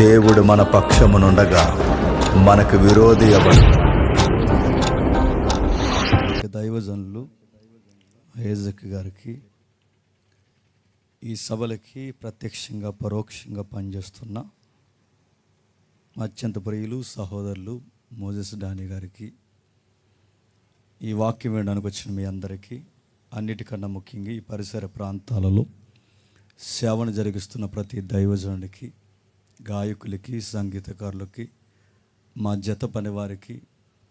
దేవుడు మన పక్షమునుండగా మనకు విరోధి ఎవడు? దైవజనులు ఐజక్ గారికి, ఈ సభలకి ప్రత్యక్షంగా పరోక్షంగా పనిచేస్తున్న అత్యంత ప్రియులు సహోదరులు మోజెస్ డానీ గారికి, ఈ వాక్యం వినడానికి వచ్చిన మీ అందరికీ, అన్నిటికన్నా ముఖ్యంగా ఈ పరిసర ప్రాంతాలలో సేవను జరిగిస్తున్న ప్రతి దైవజనుడికి, గాయకులకి, సంగీతకారులకి, మా జత పని వారికి,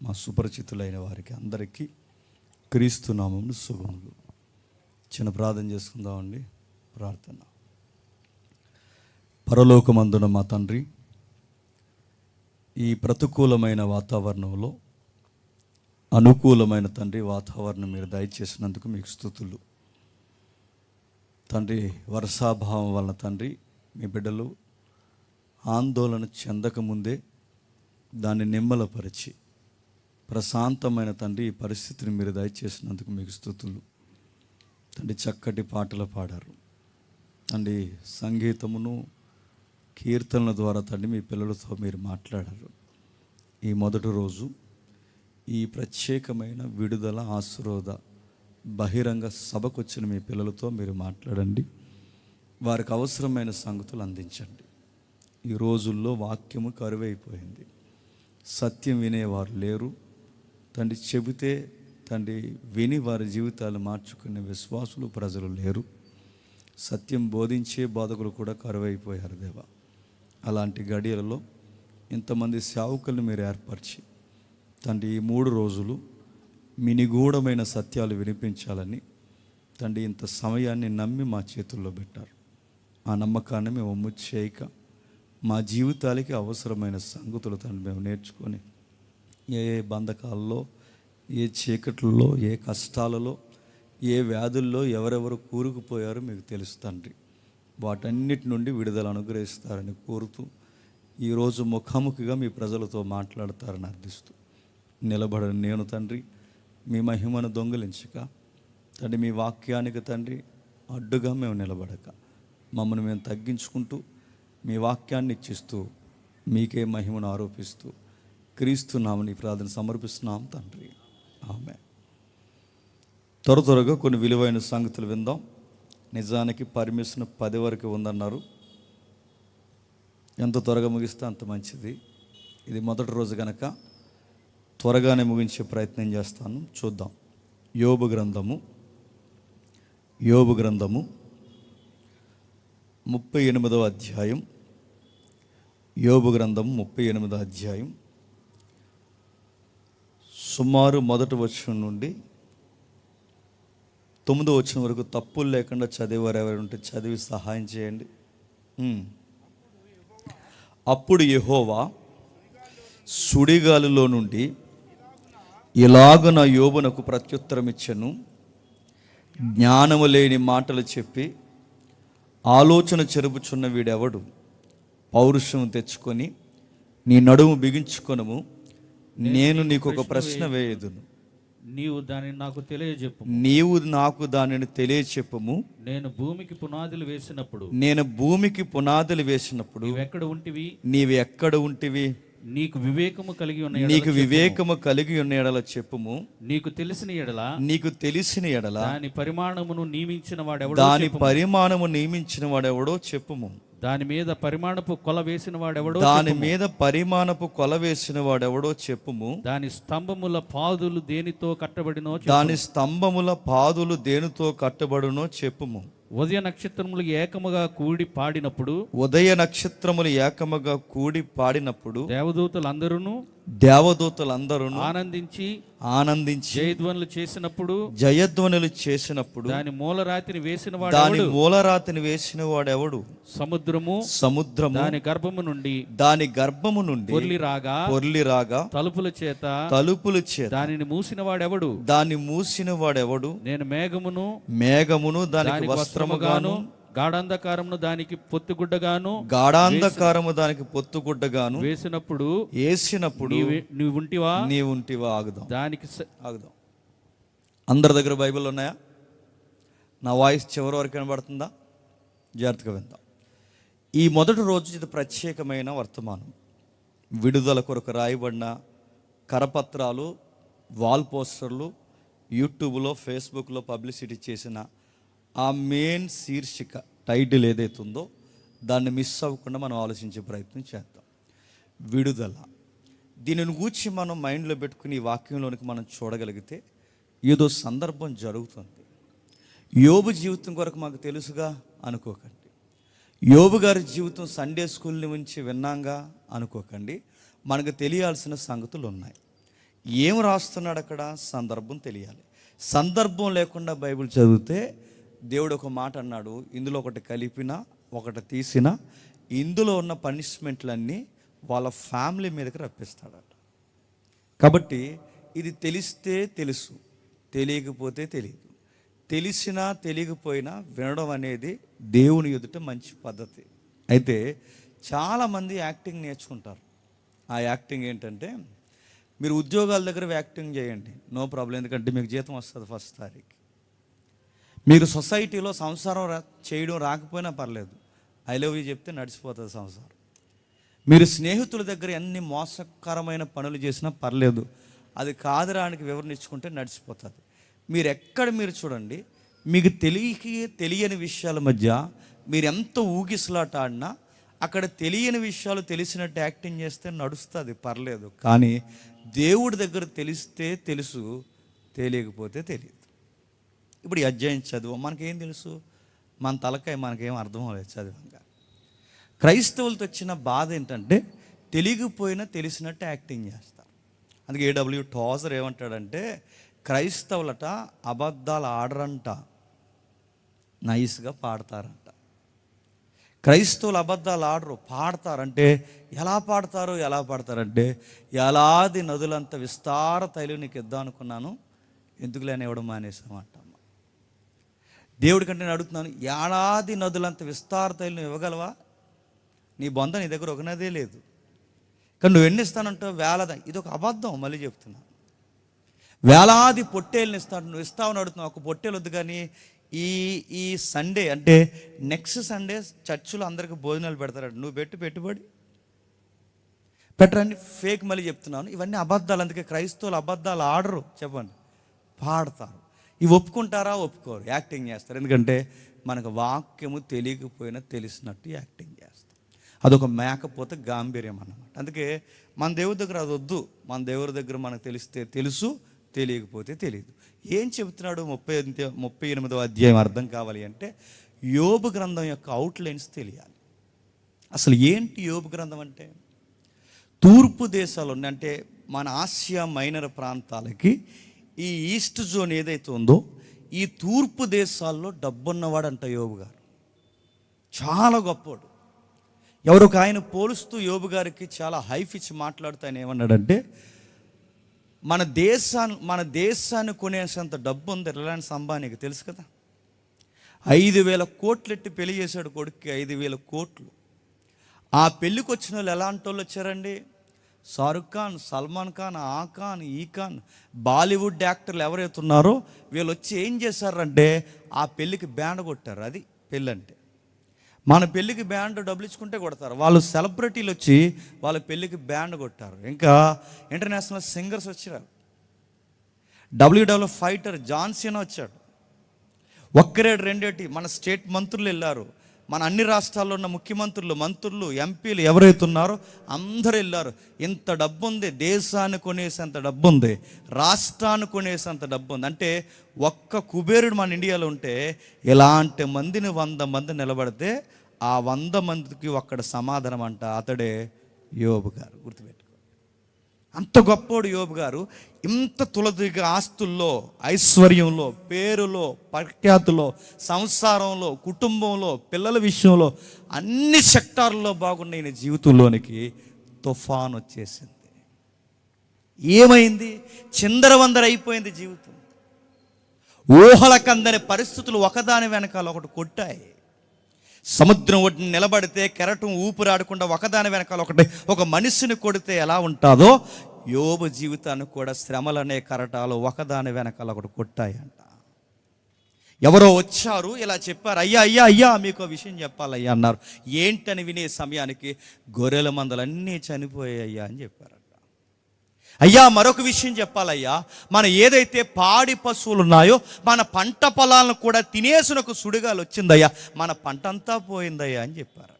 మా సుపరిచితులైన వారికి అందరికీ క్రీస్తు నామమున శుభములు. చిన్న ప్రార్థన చేసుకుందామండి. ప్రార్థన. పరలోకమందున మా తండ్రి, ఈ ప్రతికూలమైన వాతావరణంలో అనుకూలమైన తండ్రి వాతావరణం మీరు దయచేసినందుకు మీకు స్తుతులు తండ్రి. వర్షాభావం వలన తండ్రి మీ బిడ్డలు ఆందోళన చెందకముందే దాన్ని నిమ్మలపరిచి ప్రశాంతమైన తండ్రి ఈ పరిస్థితిని మీరు దయచేసినందుకు మీకు స్తుతులు తండ్రి. చక్కటి పాటలు పాడారు తండ్రి, సంగీతమును కీర్తనల ద్వారా తండ్రి మీ పిల్లలతో మీరు మాట్లాడారు. ఈ మొదటి రోజు ఈ ప్రత్యేకమైన విడుదల ఆశీర్వాద బహిరంగ సభకు వచ్చిన మీ పిల్లలతో మీరు మాట్లాడండి. వారికి అవసరమైన సంగతులు అందించండి. ఈ రోజుల్లో వాక్యము కరువైపోయింది, సత్యం వినేవారు లేరు తండ్రి. చెబితే తండ్రి విని వారి జీవితాలు మార్చుకునే విశ్వాసులు ప్రజలు లేరు. సత్యం బోధించే బోధకులు కూడా కరువైపోయారు దేవా. అలాంటి గడియలలో ఇంతమంది సేవకులను మీరు ఏర్పరిచి తండ్రి ఈ 3 రోజులు మీ నిగూఢమైన సత్యాలు వినిపించాలని తండ్రి ఇంత సమయాన్ని నమ్మి మా చేతుల్లో పెట్టారు. ఆ నమ్మకాన్ని మేము ఒమ్ము చేయక మా జీవితాలకి అవసరమైన సంగతులు తండ్రి మేము నేర్చుకొని ఏ బంధకాల్లో, ఏ చీకట్లలో, ఏ కష్టాలలో, ఏ వ్యాధుల్లో ఎవరెవరు కూరుకుపోయారో మీకు తెలుసు తండ్రి. వాటన్నిటి నుండి విడుదల అనుగ్రహిస్తారని కోరుతూ ఈరోజు ముఖాముఖిగా మీ ప్రజలతో మాట్లాడతారని అర్థిస్తూ నిలబడని నేను తండ్రి మీ మహిమను దొంగిలించక తండ్రి మీ వాక్యానికి తండ్రి అడ్డుగా మేము నిలబడక మమ్మల్ని మేము తగ్గించుకుంటూ మీ వాక్యాన్ని ఇచ్చిస్తూ మీకే మహిమను ఆరోపిస్తూ క్రీస్తు నామమున ప్రార్థన సమర్పిస్తున్నాం తండ్రి. ఆమేన్. త్వరగా కొన్ని విలువైన సంగతులు విందాం. నిజానికి పర్మిషన్ 10 వరకు ఉందన్నారు. ఎంత త్వరగా ముగిస్తే అంత మంచిది. ఇది మొదటి రోజు కనుక త్వరగానే ముగించే ప్రయత్నం చేస్తాను. చూద్దాం. యోబు గ్రంథము 38వ అధ్యాయం. యోబు గ్రంథము 38వ అధ్యాయం సుమారు మొదటి వచనం నుండి 9వ వచనం వరకు తప్పులు లేకుండా చదివేవారు ఎవరు ఉంటే చదివి సహాయం చేయండి. అప్పుడు యెహోవా సుడిగాలిలో నుండి ఇలాగున యోబునకు ప్రత్యుత్తరం ఇచ్చెను. జ్ఞానము లేని మాటలు చెప్పి ఆలోచన చెరుపుచున్న వీడెవడు? పౌరుషం తెచ్చుకొని నీ నడుము బిగించుకొనుము, నేను నీకు ఒక ప్రశ్న వేయదును, నీవు దానిని నాకు తెలియచెప్పుము. నేను భూమికి పునాదులు వేసినప్పుడు నీవు ఎక్కడ ఉంటివి? నీకు వివేకము కలిగి ఉన్న ఎడల చెప్పుము. నీకు తెలిసిన ఎడల దాని పరిమాణమును నియమించిన వాడెవడో చెప్పుము. దాని మీద పరిమాణపు కొల వేసిన వాడెవడో చెప్పుము. దాని స్తంభముల పాదులు దేనితో కట్టబడునో చెప్పుము. ఉదయ నక్షత్రములు ఏకముగా కూడి పాడినప్పుడు దేవదూతలందరూ ఆనందించి జయధ్వనులు చేసినప్పుడు దాని మూలరాతిని వేసిన వాడెవడు? సముద్రము దాని గర్భము నుండి పొర్లి రాగా తలుపుల చేత దానిని మూసిన వాడెవడు? నేను మేఘమును దానికి వస్త్రముగాను గాఢాంధకారము దానికి పొత్తుగుడ్డగాను వేసినప్పుడు నీవుంటివా? ఆగుదాం. అందరి దగ్గర బైబిల్ ఉన్నాయా? నా వాయిస్ చివరి వరకు వినబడుతుందా? జాగ్రత్తగా విందాం. ఈ మొదటి రోజు ఇది ప్రత్యేకమైన వర్తమానం. విడుదల కొరకు రాయబడిన కరపత్రాలు, వాల్ పోస్టర్లు, యూట్యూబ్లో, ఫేస్బుక్లో పబ్లిసిటీ చేసిన ఆ మెయిన్ శీర్షిక టైటిల్ ఏదైతే ఉందో దాన్ని మిస్ అవ్వకుండా మనం ఆలోచించే ప్రయత్నం చేద్దాం. విడుదల. దీనిని గూర్చి మనం మైండ్లో పెట్టుకుని ఈ వాక్యంలోనికి మనం చూడగలిగితే ఏదో సందర్భం జరుగుతుంది. యోబు జీవితం కొరకు మాకు తెలుసుగా అనుకోకండి. యోబు గారి జీవితం సండే స్కూల్ నుంచి విన్నాంగా అనుకోకండి. మనకు తెలియాల్సిన సంగతులు ఉన్నాయి. ఏం రాస్తున్నాడు అక్కడ? సందర్భం తెలియాలి. సందర్భం లేకుండా బైబిల్ చదివితే దేవుడు ఒక మాట అన్నాడు, ఇందులో ఒకటి కలిపినా ఒకటి తీసినా ఇందులో ఉన్న పనిష్మెంట్లన్నీ వాళ్ళ ఫ్యామిలీ మీదకి రప్పిస్తాడట. కాబట్టి ఇది తెలిస్తే తెలుసు, తెలియకపోతే తెలియదు. తెలిసినా తెలియకపోయినా వినడం అనేది దేవుని ఎదుట మంచి పద్ధతి. అయితే చాలామంది యాక్టింగ్ నేర్చుకుంటారు. ఆ యాక్టింగ్ ఏంటంటే, మీరు ఉద్యోగాల దగ్గర యాక్టింగ్ చేయండి, నో ప్రాబ్లం, ఎందుకంటే మీకు జీతం వస్తుంది ఫస్ట్ తారీఖు. మీకు సొసైటీలో సంసారం చేయడం రాకపోయినా పర్లేదు, ఐ లవ్ యూ చెప్తే నడిచిపోతుంది సంసారం. మీరు స్నేహితుల దగ్గర ఎన్ని మోసకరమైన పనులు చేసినా పర్లేదు, అది కాదురానికి వివరణ ఇచ్చుకుంటే నడిచిపోతుంది. మీరు చూడండి, మీకు తెలియని విషయాల మధ్య మీరు ఎంత ఊగిసలాట ఆడినా అక్కడ తెలియని విషయాలు తెలిసినట్టు యాక్టింగ్ చేస్తే నడుస్తుంది, పర్లేదు. కానీ దేవుడి దగ్గర తెలిస్తే తెలుసు, తెలియకపోతే తెలియదు. ఇప్పుడు ఈ అధ్యాయం చదువు, మనకేం తెలుసు? మన తలకాయ మనకేం అర్థం అవ్వలేదు చదివంగా. క్రైస్తవులతో వచ్చిన బాధ ఏంటంటే తెలియకపోయినా తెలిసినట్టు యాక్టింగ్ చేస్తారు. అందుకే ఏడబ్ల్యూ టాజర్ ఏమంటాడంటే, క్రైస్తవులట అబద్ధాలు ఆడరంట, నైస్గా పాడతారంట. క్రైస్తవులు అబద్ధాలు ఆడరు, పాడతారంటే ఎలా పాడతారంటే, ఎలాది నదులంత విస్తార తైలం నీకు ఇద్దాం అనుకున్నాను, ఎందుకు లేని ఇవ్వడం మానేసామంటమ్మ. దేవుడి కంటే నేను అడుగుతున్నాను, ఏడాది నదులంత విస్తార తైలం ఇవ్వగలవా? నీ బొంద నీ దగ్గర ఒక నదే లేదు, కానీ నువ్వు ఎన్ని ఇస్తానంటావు? వేలద. ఇది ఒక అబద్ధం. మళ్ళీ చెప్తున్నా, వేలాది పొట్టేళ్ళని ఇస్తాడు, నువ్వు ఇస్తావని అడుగుతున్నావు. ఒక పొట్టేలు వద్దు, కానీ ఈ సండే అంటే నెక్స్ట్ సండే చర్చిలో అందరికి భోజనాలు పెడతారు, నువ్వు పెట్టుబడి పెట్టరని ఫేక్. మళ్ళీ చెప్తున్నాను, ఇవన్నీ అబద్ధాలు. అందుకే క్రైస్తవులు అబద్ధాలు ఆడరు, చెప్పండి, పాడతారు. ఇవి ఒప్పుకుంటారా? ఒప్పుకోరు, యాక్టింగ్ చేస్తారు. ఎందుకంటే మనకు వాక్యము తెలియకపోయినా తెలిసినట్టు యాక్టింగ్ చేస్తారు. అదొక మేకపోతే గాంభీర్యం అన్నమాట. అందుకే మన దేవుడి దగ్గర అది వద్దు. మన దేవుడి దగ్గర మనకు తెలిస్తే తెలుసు, తెలియకపోతే తెలియదు. ఏం చెబుతున్నాడు? 38వ అధ్యాయం అర్థం కావాలి అంటే యోబు గ్రంథం యొక్క అవుట్లైన్స్ తెలియాలి. అసలు ఏంటి యోబు గ్రంథం అంటే? తూర్పు దేశాలు అంటే మన ఆసియా మైనర్ ప్రాంతాలకి ఈ ఈస్ట్ జోన్ ఏదైతే ఉందో ఈ తూర్పు దేశాల్లో డబ్బున్నవాడు అంట యోబు గారు, చాలా గొప్పోడు. ఎవరొక ఆయన పోలుస్తూ యోబు గారికి చాలా హైఫ్ ఇచ్చి మాట్లాడుతూ ఆయన ఏమన్నాడంటే, మన దేశాన్ని కొనేసేంత డబ్బు ఉంది రిలయన్స్ అంబానీకి, తెలుసు కదా. 5,000 కోట్లు ఎట్టి పెళ్లి చేశాడు కొడుక్కి, 5,000 కోట్లు. ఆ పెళ్ళికి వచ్చిన వాళ్ళు ఎలాంటి వాళ్ళు వచ్చారండి? షారుఖ్ ఖాన్, సల్మాన్ ఖాన్, ఆ ఖాన్, ఈ ఖాన్, బాలీవుడ్ యాక్టర్లు ఎవరైతే ఉన్నారో వీళ్ళు వచ్చి ఏం చేశారంటే ఆ పెళ్ళికి బ్యాండ్ కొట్టారు. అది పెళ్ళంటే. మన పెళ్ళికి బ్యాండ్ డబ్బులు ఇచ్చుకుంటే కొడతారు, వాళ్ళు సెలబ్రిటీలు వచ్చి వాళ్ళ పెళ్ళికి బ్యాండ్ కొట్టారు. ఇంకా ఇంటర్నేషనల్ సింగర్స్ వచ్చారు, WWE ఫైటర్ జాన్ సీనా వచ్చాడు. ఒక్కరేడు రెండేటి మన స్టేట్ మంత్రులు వెళ్ళారు, మన అన్ని రాష్ట్రాల్లో ఉన్న మంత్రులు, ఎంపీలు ఎవరైతే ఉన్నారో అందరూ వెళ్ళారు. ఇంత డబ్బు ఉంది, దేశాన్ని కొనేసేంత డబ్బు ఉంది, రాష్ట్రాన్ని కొనేసేంత డబ్బు ఉంది. అంటే ఒక్క కుబేరుడు మన ఇండియాలో ఉంటే ఇలాంటి మందిని 100 మంది నిలబడితే ఆ 100 మందికి ఒక్కడ సమాధానం అంట, అతడే యోబు గారు. గుర్తుపెట్టుకో, అంత గొప్పోడు యోబు గారు. ఇంత తులదిగా ఆస్తుల్లో, ఐశ్వర్యంలో, పేరులో, ప్రఖ్యాతులో, సంసారంలో, కుటుంబంలో, పిల్లల విషయంలో అన్ని సెక్టార్లలో బాగున్న ఈయన జీవితంలోనికి తుఫాన్ వచ్చేసింది. ఏమైంది? చిందరవందర అయిపోయింది జీవితం. ఊహలకందని పరిస్థితులు ఒకదాని వెనకాల ఒకటి కొట్టాయి. సముద్రం ఒడ్డున నిలబడితే కెరటం ఊపిరాడకుండా ఒకదాని వెనకాల ఒకటి ఒక మనిషిని కొడితే ఎలా ఉంటుందో యోబు జీవితాన్ని కూడా శ్రమలనే కరటాలు ఒకదాని వెనకాల ఒకటి కొట్టాయంట. ఎవరో వచ్చారు, ఇలా చెప్పారు, అయ్యా అయ్యా అయ్యా మీకు విషయం చెప్పాలయ్యా అన్నారు. ఏంటని వినే సమయానికి గొర్రెల మందలన్నీ చనిపోయాయ్యా అని చెప్పారట. అయ్యా మరొక విషయం చెప్పాలయ్యా, మన ఏదైతే పాడి పశువులు ఉన్నాయో మన పంట పొలాలను కూడా తినేసిన ఒక సుడిగాలు వచ్చిందయ్యా, మన పంట అంతా పోయిందయ్యా అని చెప్పారట.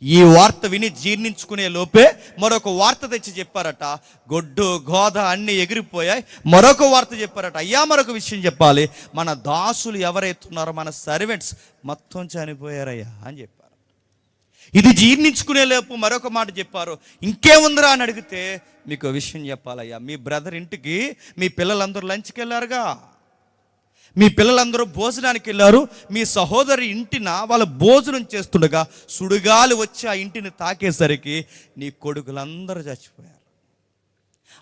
ఈ వార్త విని జీర్ణించుకునే లోపే మరొక వార్త తెచ్చి చెప్పారట. గొడ్డు గోద అన్నీ ఎగిరిపోయాయి. మరొక వార్త చెప్పారట, అయ్యా మరొక విషయం చెప్పాలి, మన దాసులు ఎవరైతున్నారో మన సర్వెంట్స్ మొత్తం చనిపోయారయ్యా అని చెప్పారు. ఇది జీర్ణించుకునే లోపు మరొక మాట చెప్పారు. ఇంకేముందిరా అని అడిగితే, మీకు విషయం చెప్పాలయ్యా, మీ బ్రదర్ ఇంటికి మీ పిల్లలందరూ లంచ్కి వెళ్ళారుగా, మీ పిల్లలందరూ భోజనానికి వెళ్ళారు, మీ సహోదరి ఇంటిన వాళ్ళు భోజనం చేస్తుండగా సుడిగాలి వచ్చి ఆ ఇంటిని తాకేసరికి నీ కొడుకులందరూ చచ్చిపోయారు.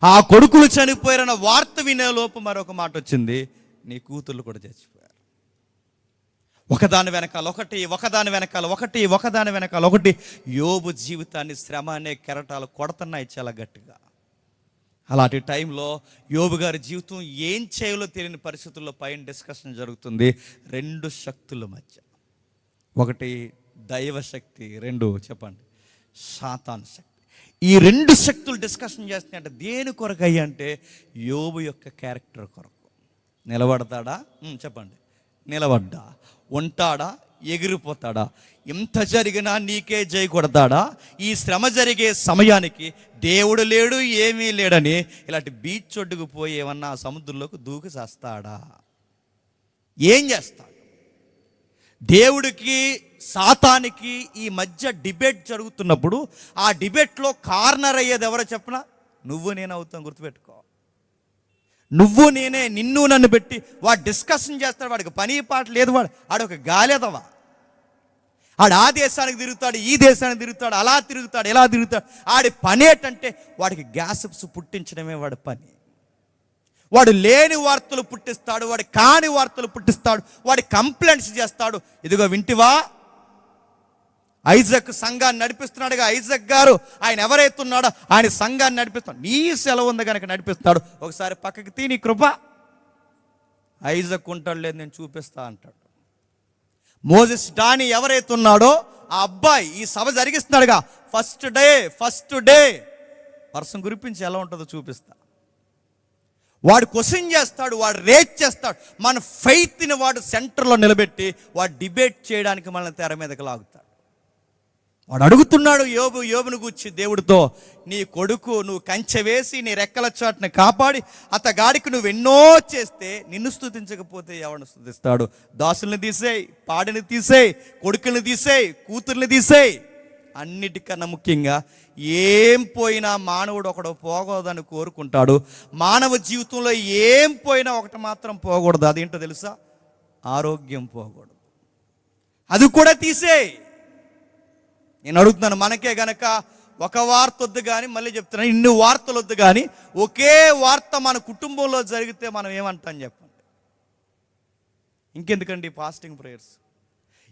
ఆ కొడుకులు చనిపోయారన్న వార్త వినే లోపు మరొక మాట వచ్చింది, నీ కూతుళ్ళు కూడా చచ్చిపోయారు. ఒకదాని వెనకాల ఒకటి, ఒకదాని వెనకాల ఒకటి, ఒకదాని వెనకాల ఒకటి. యోబు జీవితాన్ని శ్రమ అనే కెరటాలు కొడుతున్నాయి చాలా గట్టిగా. అలాంటి టైంలో యోబు గారి జీవితం ఏం చేయాలో తెలియని పరిస్థితుల్లో పైన డిస్కషన్ జరుగుతుంది రెండు శక్తుల మధ్య. ఒకటి దైవ శక్తి, రెండు చెప్పండి సాతాను శక్తి. ఈ రెండు శక్తులు డిస్కషన్ చేస్తున్నాయంటే దేని కొరకు అయ్యి అంటే యోబు యొక్క క్యారెక్టర్ కొరకు. నిలబడతాడా చెప్పండి, నిలబడ్డా, ఉంటాడా, ఎగిరిపోతాడా, ఎంత జరిగినా నీకే జై కొడతాడా, ఈ శ్రమ జరిగే సమయానికి దేవుడు లేడు ఏమీ లేడని ఇలాంటి బీచ్ ఒడ్డుకు పోయి ఏమన్నా సముద్రంలోకి దూకి చేస్తాడా, ఏం చేస్తాడు? దేవుడికి సాతానికి ఈ మధ్య డిబేట్ జరుగుతున్నప్పుడు ఆ డిబేట్లో కార్నర్ అయ్యేది ఎవరో చెప్పనా, నువ్వు నేను అవుతాం. గుర్తుపెట్టుకో, నువ్వు నేనే, నిన్ను నన్ను పెట్టి వాడు డిస్కషన్ చేస్తాడు. వాడికి పని పాట లేదు, వాడొక గాలేదవా. ఆడు ఆ దేశానికి తిరుగుతాడు, ఈ దేశానికి తిరుగుతాడు, అలా తిరుగుతాడు, ఎలా తిరుగుతాడు. ఆడి పని ఏంటంటే వాడికి గ్యాసిప్స్ పుట్టించడమే వాడి పని. వాడు లేని వార్తలు పుట్టిస్తాడు, వాడి కాని వార్తలు పుట్టిస్తాడు, వాడి కంప్లైంట్స్ చేస్తాడు. ఇదిగో వింటివా, ఐజక్ సంఘాన్ని నడిపిస్తున్నాడుగా, ఐజక్ గారు ఆయన ఎవరైతే ఉన్నాడో ఆయన సంఘాన్ని నడిపిస్తాడు. నీ సెలవు ఉంది కనుక నడిపిస్తాడు. ఒకసారి పక్కకి తీని కృప. ఐజక్ ఉంటాడు, లేదు నేను చూపిస్తా అంటాడు. మోజెస్ డాని ఎవరైతే ఉన్నాడో ఆ అబ్బాయి ఈ సభ జరిగిస్తున్నాడుగా, ఫస్ట్ డే వర్షం కురిపించి ఎలా ఉంటుందో చూపిస్తా. వాడు క్వశ్చన్ చేస్తాడు, వాడు రేట్ చేస్తాడు. మన ఫెయిత్ని వాడు సెంటర్లో నిలబెట్టి వాడు డిబేట్ చేయడానికి మనల్ని తెర మీదకి లాగుతాడు. వాడు అడుగుతున్నాడు యోబును గూర్చి దేవుడితో, నీ కొడుకు నువ్వు కంచె వేసి నీ రెక్కల చాటుని కాపాడి అతగాడికి నువ్వు ఎన్నో చేస్తే నిన్ను స్తుతించకపోతే ఎవరిని స్తుతిస్తాడు? దాసుల్ని తీసేయి, పాడిని తీసేయి, కొడుకుల్ని తీసేయి, కూతుర్ని తీసేయి. అన్నిటికన్నా ముఖ్యంగా ఏం పోయినా మానవుడు ఒకడు పోకూడదని కోరుకుంటాడు. మానవ జీవితంలో ఏం పోయినా ఒకటి మాత్రం పోకూడదు. అదేంటో తెలుసా? ఆరోగ్యం పోకూడదు. అది కూడా తీసేయి. నేను అడుగుతున్నాను, మనకే గనక ఒక వార్త వద్దు కానీ, మళ్ళీ చెప్తున్నాను, ఇన్ని వార్తలు వద్దు కానీ ఒకే వార్త మన కుటుంబంలో జరిగితే మనం ఏమంటాం చెప్పండి? ఇంకెందుకండి ఫాస్టింగ్ ప్రేయర్స్?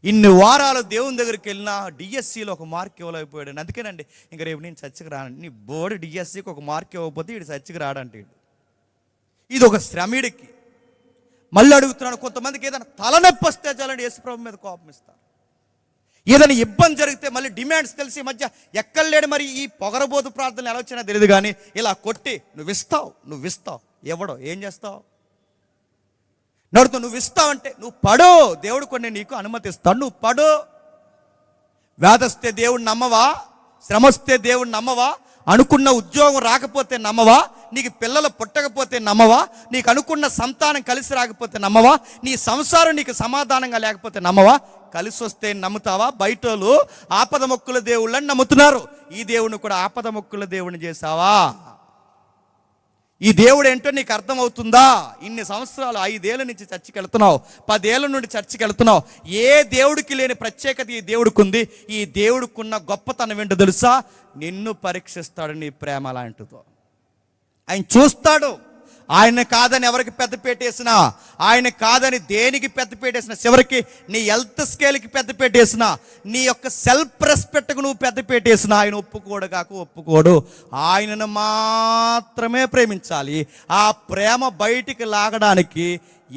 ఇన్ని వారాలు దేవుని దగ్గరికి వెళ్ళినా డిఎస్సిలో ఒక మార్క్ ఇవ్వలేకపోయాడు. అందుకేనండి ఇంక రేపు నేను చర్చకి రానండి. నీ బోర్డు డిఎస్సికి ఒక మార్క్ ఇవ్వకపోతే వీడు చర్చకి రాడంటే ఇది ఒక శ్రమిడికి. మళ్ళీ అడుగుతున్నాను, కొంతమందికి ఏదైనా తలనొప్పి వస్తే చాలండి యేసుప్రభు మీద కోపం ఇస్తారు. ఏదైనా ఇబ్బంది జరిగితే మళ్ళీ డిమాండ్స్ తెలిసి మధ్య ఎక్కడలేడు. మరి ఈ పొగరబోతు ప్రార్థనలు ఎలా వచ్చినా తెలియదు కానీ ఇలా కొట్టి నువ్వు ఇస్తావు, ఎవడో ఏం చేస్తావు? నడుతూ నువ్వు ఇస్తావంటే నువ్వు పడు, దేవుడు కొన్ని నీకు అనుమతిస్తాడు, నువ్వు పడు. వ్యాధస్తే దేవుడు నమ్మవా? శ్రమ వస్తే దేవుడు నమ్మవా? అనుకున్న ఉద్యోగం రాకపోతే నమ్మవా? నీకు పిల్లలు పుట్టకపోతే నమ్మవా? నీకు అనుకున్న సంతానం కలిసి రాకపోతే నమ్మవా? నీ సంసారం నీకు సమాధానంగా లేకపోతే నమ్మవా? కలిసి వస్తే నమ్ముతావా? బయటోళ్ళు ఆపద మొక్కుల దేవుళ్ళని నమ్ముతున్నారు. ఈ దేవుని కూడా ఆపద మొక్కుల దేవుని చేసావా? ఈ దేవుడు ఏంటో నీకు అర్థమవుతుందా? ఇన్ని సంవత్సరాలు 5 ఏళ్ళ నుంచి చర్చికి వెళ్తున్నావు, 10 ఏళ్ళ నుండి చర్చికి వెళ్తున్నావు. ఏ దేవుడికి లేని ప్రత్యేకత ఈ దేవుడికి ఉంది. ఈ దేవుడికి ఉన్న గొప్పతనం ఏంటో తెలుసా? నిన్ను పరీక్షిస్తాడు నీ ప్రేమ లాంటిదో. ఆయన చూస్తాడు. ఆయన కాదని ఎవరికి పెద్ద పెట్టేసినా, ఆయన కాదని దేనికి పెద్ద పెట్టేసినా, చివరికి నీ హెల్త్ స్కేల్కి పెద్ద పెట్టేసినా, నీ యొక్క సెల్ఫ్ రెస్పెక్ట్కు నువ్వు పెద్ద పెట్టేసినా ఆయన ఒప్పుకోడు. ఆయనను మాత్రమే ప్రేమించాలి. ఆ ప్రేమ బయటికి లాగడానికి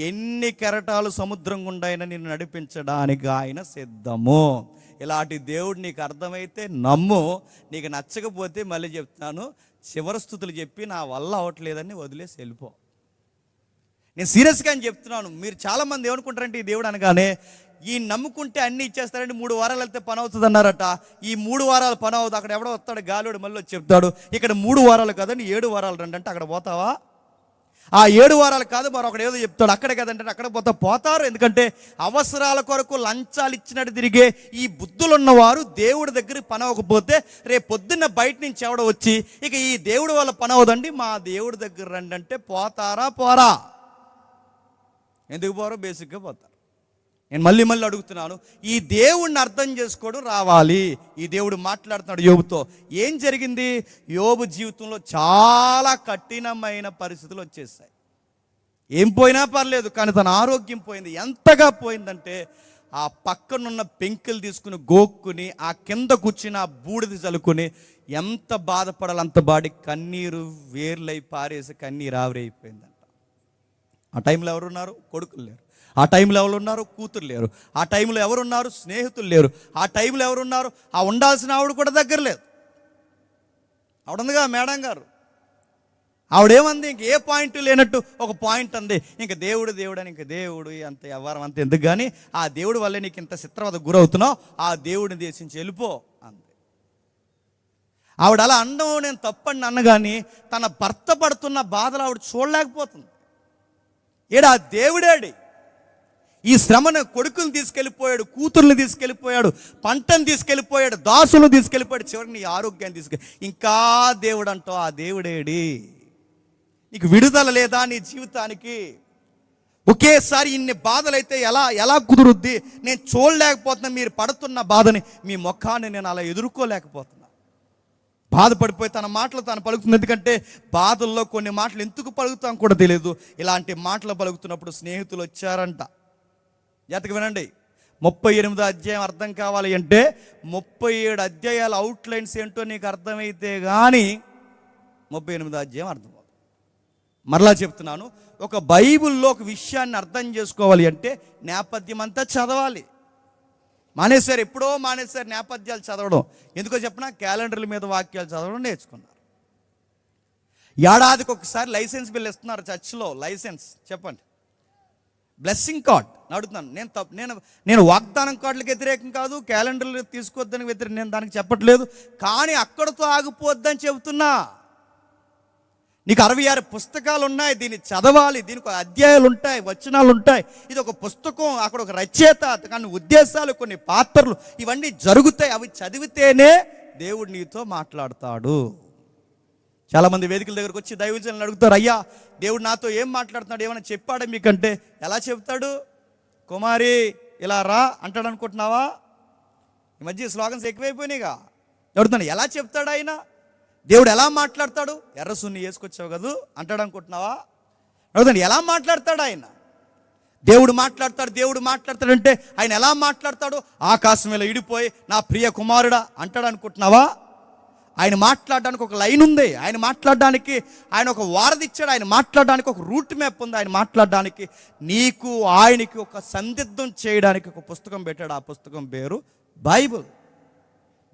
ఎన్ని కెరటాలు సముద్రం గుండా అయినా నిన్ను నడిపించడానికి ఆయన సిద్ధము. ఇలాంటి దేవుడు నీకు అర్థమైతే నమ్ము. నీకు నచ్చకపోతే మళ్ళీ చెప్తున్నాను, చివరి స్థుతులు చెప్పి నా వల్ల అవ్వట్లేదని వదిలేసి వెళ్ళిపో. నేను సీరియస్గా అని చెప్తున్నాను. మీరు చాలామంది ఏమనుకుంటారంటే ఈ దేవుడు అనగానే ఈ నమ్ముకుంటే అన్నీ ఇచ్చేస్తారంటే 3 వారాలు వెళ్తే పని అవుతుంది అన్నారట. ఈ 3 వారాలు పని అవుతుంది. అక్కడ ఎవడో వస్తాడు గాలివాడు మళ్ళీ వచ్చి చెప్తాడు ఇక్కడ 3 వారాలు కదండి 7 వారాలు రండి అంటే అక్కడ పోతావా? ఆ 7 వారాలు కాదు మరొకడు ఏదో చెప్తాడు అక్కడ కదంటే అక్కడ పోతారు. ఎందుకంటే అవసరాల కొరకు లంచాలు ఇచ్చినట్టు తిరిగే ఈ బుద్ధులున్నవారు దేవుడి దగ్గర పని అవ్వకపోతే రేపు పొద్దున్న బయట నుంచి ఎవడో వచ్చి ఇక ఈ దేవుడి వల్ల పని అవ్వదండి మా దేవుడి దగ్గర రండి అంటే పోరా? ఎందుకు పోరో బేసిక్గా పోతారు. నేను మళ్ళీ అడుగుతున్నాను, ఈ దేవుడిని అర్థం చేసుకోవడం రావాలి. ఈ దేవుడు మాట్లాడుతున్నాడు యోబుతో. ఏం జరిగింది? యోబు జీవితంలో చాలా కఠినమైన పరిస్థితులు వచ్చేసాయి. ఏం పోయినా పర్లేదు, కానీ తన ఆరోగ్యం పోయింది. ఎంతగా పోయిందంటే ఆ పక్కనున్న పెంకులు తీసుకుని గోక్కుని ఆ కింద కూర్చుని ఆ బూడిద చల్లుకొని ఎంత బాధపడాలి అంత బాడి కన్నీరు వేర్లై పారేసి కన్నీరు ఆవిరైపోయిందంట. ఆ టైంలో ఎవరున్నారు? కొడుకులు లేరు. ఆ టైంలో ఎవరున్నారు? కూతురు లేరు. ఆ టైంలో ఎవరున్నారు? స్నేహితులు లేరు. ఆ టైంలో ఎవరున్నారు? ఆ ఉండాల్సిన ఆవిడ కూడా దగ్గర లేదు. ఆవిడందిగా మేడం గారు. ఆవిడేమంది? ఇంక ఏ పాయింట్ లేనట్టు ఒక పాయింట్ అంది. ఇంక దేవుడు అని, ఇంక దేవుడు అంత వ్యవహారం అంత ఎందుకు, కానీ ఆ దేవుడి వల్లే నీకు ఇంత చిత్రవద గురవుతున్నావు, ఆ దేవుడిని దేశించి వెళ్ళిపో అంది. ఆవిడ అలా అనడం నేను తప్పని అన్నగాని తన భర్త పడుతున్న బాధలు ఆవిడ చూడలేకపోతుంది. ఏడా దేవుడేడి ఈ శ్రమను? కొడుకుని తీసుకెళ్ళిపోయాడు, కూతుర్ని తీసుకెళ్ళిపోయాడు, పంటను తీసుకెళ్ళిపోయాడు, దాసులను తీసుకెళ్ళిపోయాడు, చివరికి నీ ఆరోగ్యాన్ని ఇంకా దేవుడు అంటావు. ఆ దేవుడేడి? నీకు విడుదల లేదా నీ జీవితానికి? ఒకేసారి ఇన్ని బాధలైతే ఎలా కుదురుద్ది? నేను చూడలేకపోతున్నా మీరు పడుతున్న బాధని, మీ ముఖాన్ని నేను అలా ఎదుర్కోలేకపోతున్నా. బాధపడిపోయి తన మాటలు తాను పలుకుతుంది. ఎందుకంటే బాధల్లో కొన్ని మాటలు ఎందుకు పలుకుతాం కూడా తెలియదు. ఇలాంటి మాటలు పలుకుతున్నప్పుడు స్నేహితులు వచ్చారంట. జాతక వినండి, 38 అధ్యాయం అర్థం కావాలి అంటే 37 అధ్యాయాల అవుట్లైన్స్ ఏంటో నీకు అర్థమైతే కానీ 38 అధ్యాయం అర్థమవుతుంది. మరలా చెప్తున్నాను, ఒక బైబిల్లో ఒక విషయాన్ని అర్థం చేసుకోవాలి అంటే నేపథ్యం అంతా చదవాలి. ఎప్పుడో మానేశారు నేపథ్యాలు చదవడం. ఎందుకో చెప్పినా క్యాలెండర్ల మీద వాక్యాలు చదవడం నేర్చుకున్నారు. ఏడాదికి ఒకసారి లైసెన్స్ బిల్ ఇస్తున్నారు చర్చ్లో. లైసెన్స్ చెప్పండి, బ్లెస్సింగ్ కార్డ్ అడుగుతున్నాను. నేను వాగ్దానం కార్డులకు వ్యతిరేకం కాదు, క్యాలెండర్లు తీసుకోవద్దని వ్యతిరేకం, నేను దానికి చెప్పట్లేదు. కానీ అక్కడతో ఆగిపోద్దని చెబుతున్నా. నీకు 66 పుస్తకాలు ఉన్నాయి, దీన్ని చదవాలి, దీనికి అధ్యాయాలు ఉంటాయి, వచనాలు ఉంటాయి. ఇది ఒక పుస్తకం, అక్కడ ఒక రచయిత, కానీ ఉద్దేశాలు, కొన్ని పాత్రలు ఇవన్నీ జరుగుతాయి. అవి చదివితేనే దేవుడు నీతో మాట్లాడతాడు. చాలామంది వేదికల దగ్గరకు వచ్చి దైవజనులను అడుగుతారు, అయ్యా దేవుడు నాతో ఏం మాట్లాడుతున్నాడు, ఏమైనా చెప్పాడా మీకంటే? ఎలా చెప్తాడు? కుమారి ఇలా రా అంటాడు అనుకుంటున్నావా? ఈ మధ్య స్లోగన్స్ ఎక్కువైపోయినాయిగా. అడుగుతున్నాను, ఎలా చెప్తాడు ఆయన? దేవుడు ఎలా మాట్లాడతాడు? ఎర్రసున్ని వేసుకొచ్చావు కదూ అంటాడు అనుకుంటున్నావా? అడుగుతాను, ఎలా మాట్లాడతాడు ఆయన? దేవుడు మాట్లాడతాడంటే ఆయన ఎలా మాట్లాడతాడు? ఆకాశం ఇలా ఇడిపోయి నా ప్రియ కుమారుడా అంటాడు అనుకుంటున్నావా? ఆయన మాట్లాడడానికి ఒక లైన్ ఉంది, ఆయన మాట్లాడడానికి ఆయన ఒక వారధి ఇచ్చాడు, ఆయన మాట్లాడడానికి ఒక రూట్ మ్యాప్ ఉంది, ఆయన మాట్లాడడానికి నీకు ఆయనకి ఒక సందిగ్ధం చేయడానికి ఒక పుస్తకం పెట్టాడు. ఆ పుస్తకం పేరు బైబిల్.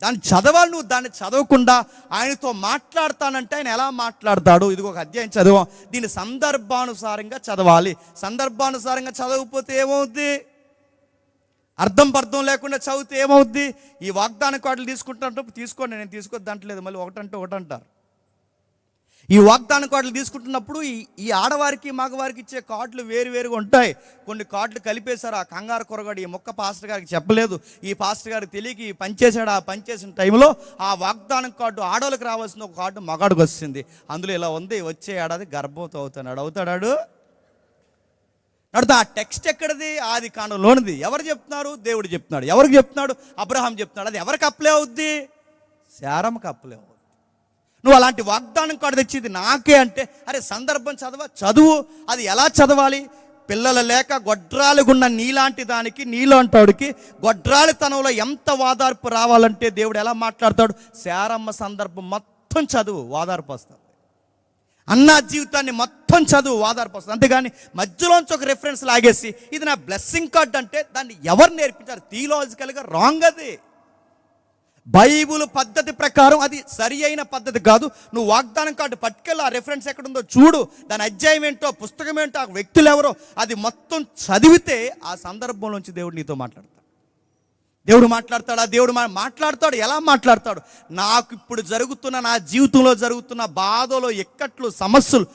దాన్ని చదవాలి. నువ్వు దాన్ని చదవకుండా ఆయనతో మాట్లాడతానంటే ఆయన ఎలా మాట్లాడతాడు? ఇది ఒక అధ్యాయం చదవం. దీన్ని సందర్భానుసారంగా చదవాలి. సందర్భానుసారంగా చదవకపోతే ఏమవుద్ది? అర్థం లేకుండా చదివితే ఏమవుద్ది? ఈ వాగ్దాన కార్డులు తీసుకుంటున్నప్పుడు తీసుకోండి, నేను తీసుకోవద్దు అంటలేదు, మళ్ళీ ఒకటి అంటారు. ఈ వాగ్దాన కార్డులు తీసుకుంటున్నప్పుడు ఈ ఆడవారికి మగవారికి ఇచ్చే కార్డులు వేరుగా ఉంటాయి. కొన్ని కార్డులు కలిపేశారు. ఆ కంగారు కొరగాడు ఈ మొక్క పాస్టర్ గారికి చెప్పలేదు, ఈ పాస్టర్ గారికి తెలియక పనిచేశాడు. ఆ పనిచేసిన టైంలో ఆ వాగ్దానం కార్డు ఆడవాళ్ళకి రావాల్సిన ఒక కార్డు మగాడికి వస్తుంది. అందులో ఇలా ఉంది, వచ్చే ఏడాది గర్భవతి అవుతాడు. ఆ టెక్స్ట్ ఎక్కడిది? ఆది కాండంలోనిది. ఎవరు చెప్తున్నారు? దేవుడు చెప్తున్నాడు. ఎవరికి చెప్తున్నాడు? అబ్రహాం చెప్తున్నాడు. అది ఎవరికి అప్లై అవుద్ది? శారమ్మకి అప్లై అవుద్ది. నువ్వు అలాంటి వాగ్దానం కార్డు తెచ్చేది నాకే అంటే, అరే సందర్భం చదువు. అది ఎలా చదవాలి? పిల్లలు లేక గొడ్రాలుగున్న నీలాంటి దానికి, నీలాంటోడికి గొడ్రాలితనంలో ఎంత వాదార్పు రావాలంటే దేవుడు ఎలా మాట్లాడతాడు? శారమ్మ సందర్భం మొత్తం చదువు, వాదార్పు వస్తుంది. అన్న జీవితాన్ని మొత్తం చదువు, వాదార్పు వస్తుంది. అంతేగాని మధ్యలోంచి ఒక రెఫరెన్స్ లాగేసి ఇది నా బ్లెస్సింగ్ కార్డ్ అంటే దాన్ని ఎవరు నేర్పించారు? థియలాజికల్గా రాంగ్. అది బైబుల్ పద్ధతి ప్రకారం అది సరి అయిన పద్ధతి కాదు. నువ్వు వాగ్దానం కార్డు పట్టుకెళ్ళి ఆ రెఫరెన్స్ ఎక్కడుందో చూడు, దాని అధ్యాయం ఏంటో, పుస్తకం ఏంటో, ఆ వ్యక్తులు ఎవరో, అది మొత్తం చదివితే ఆ సందర్భంలోంచి దేవుడు నీతో మాట్లాడతాడు. దేవుడు మాట్లాడతాడు. దేవుడు మాట్లాడతాడు. ఎలా మాట్లాడతాడు? నాకు ఇప్పుడు జరుగుతున్న, నా జీవితంలో జరుగుతున్న బాధలు, ఇక్కట్లు, సమస్యలు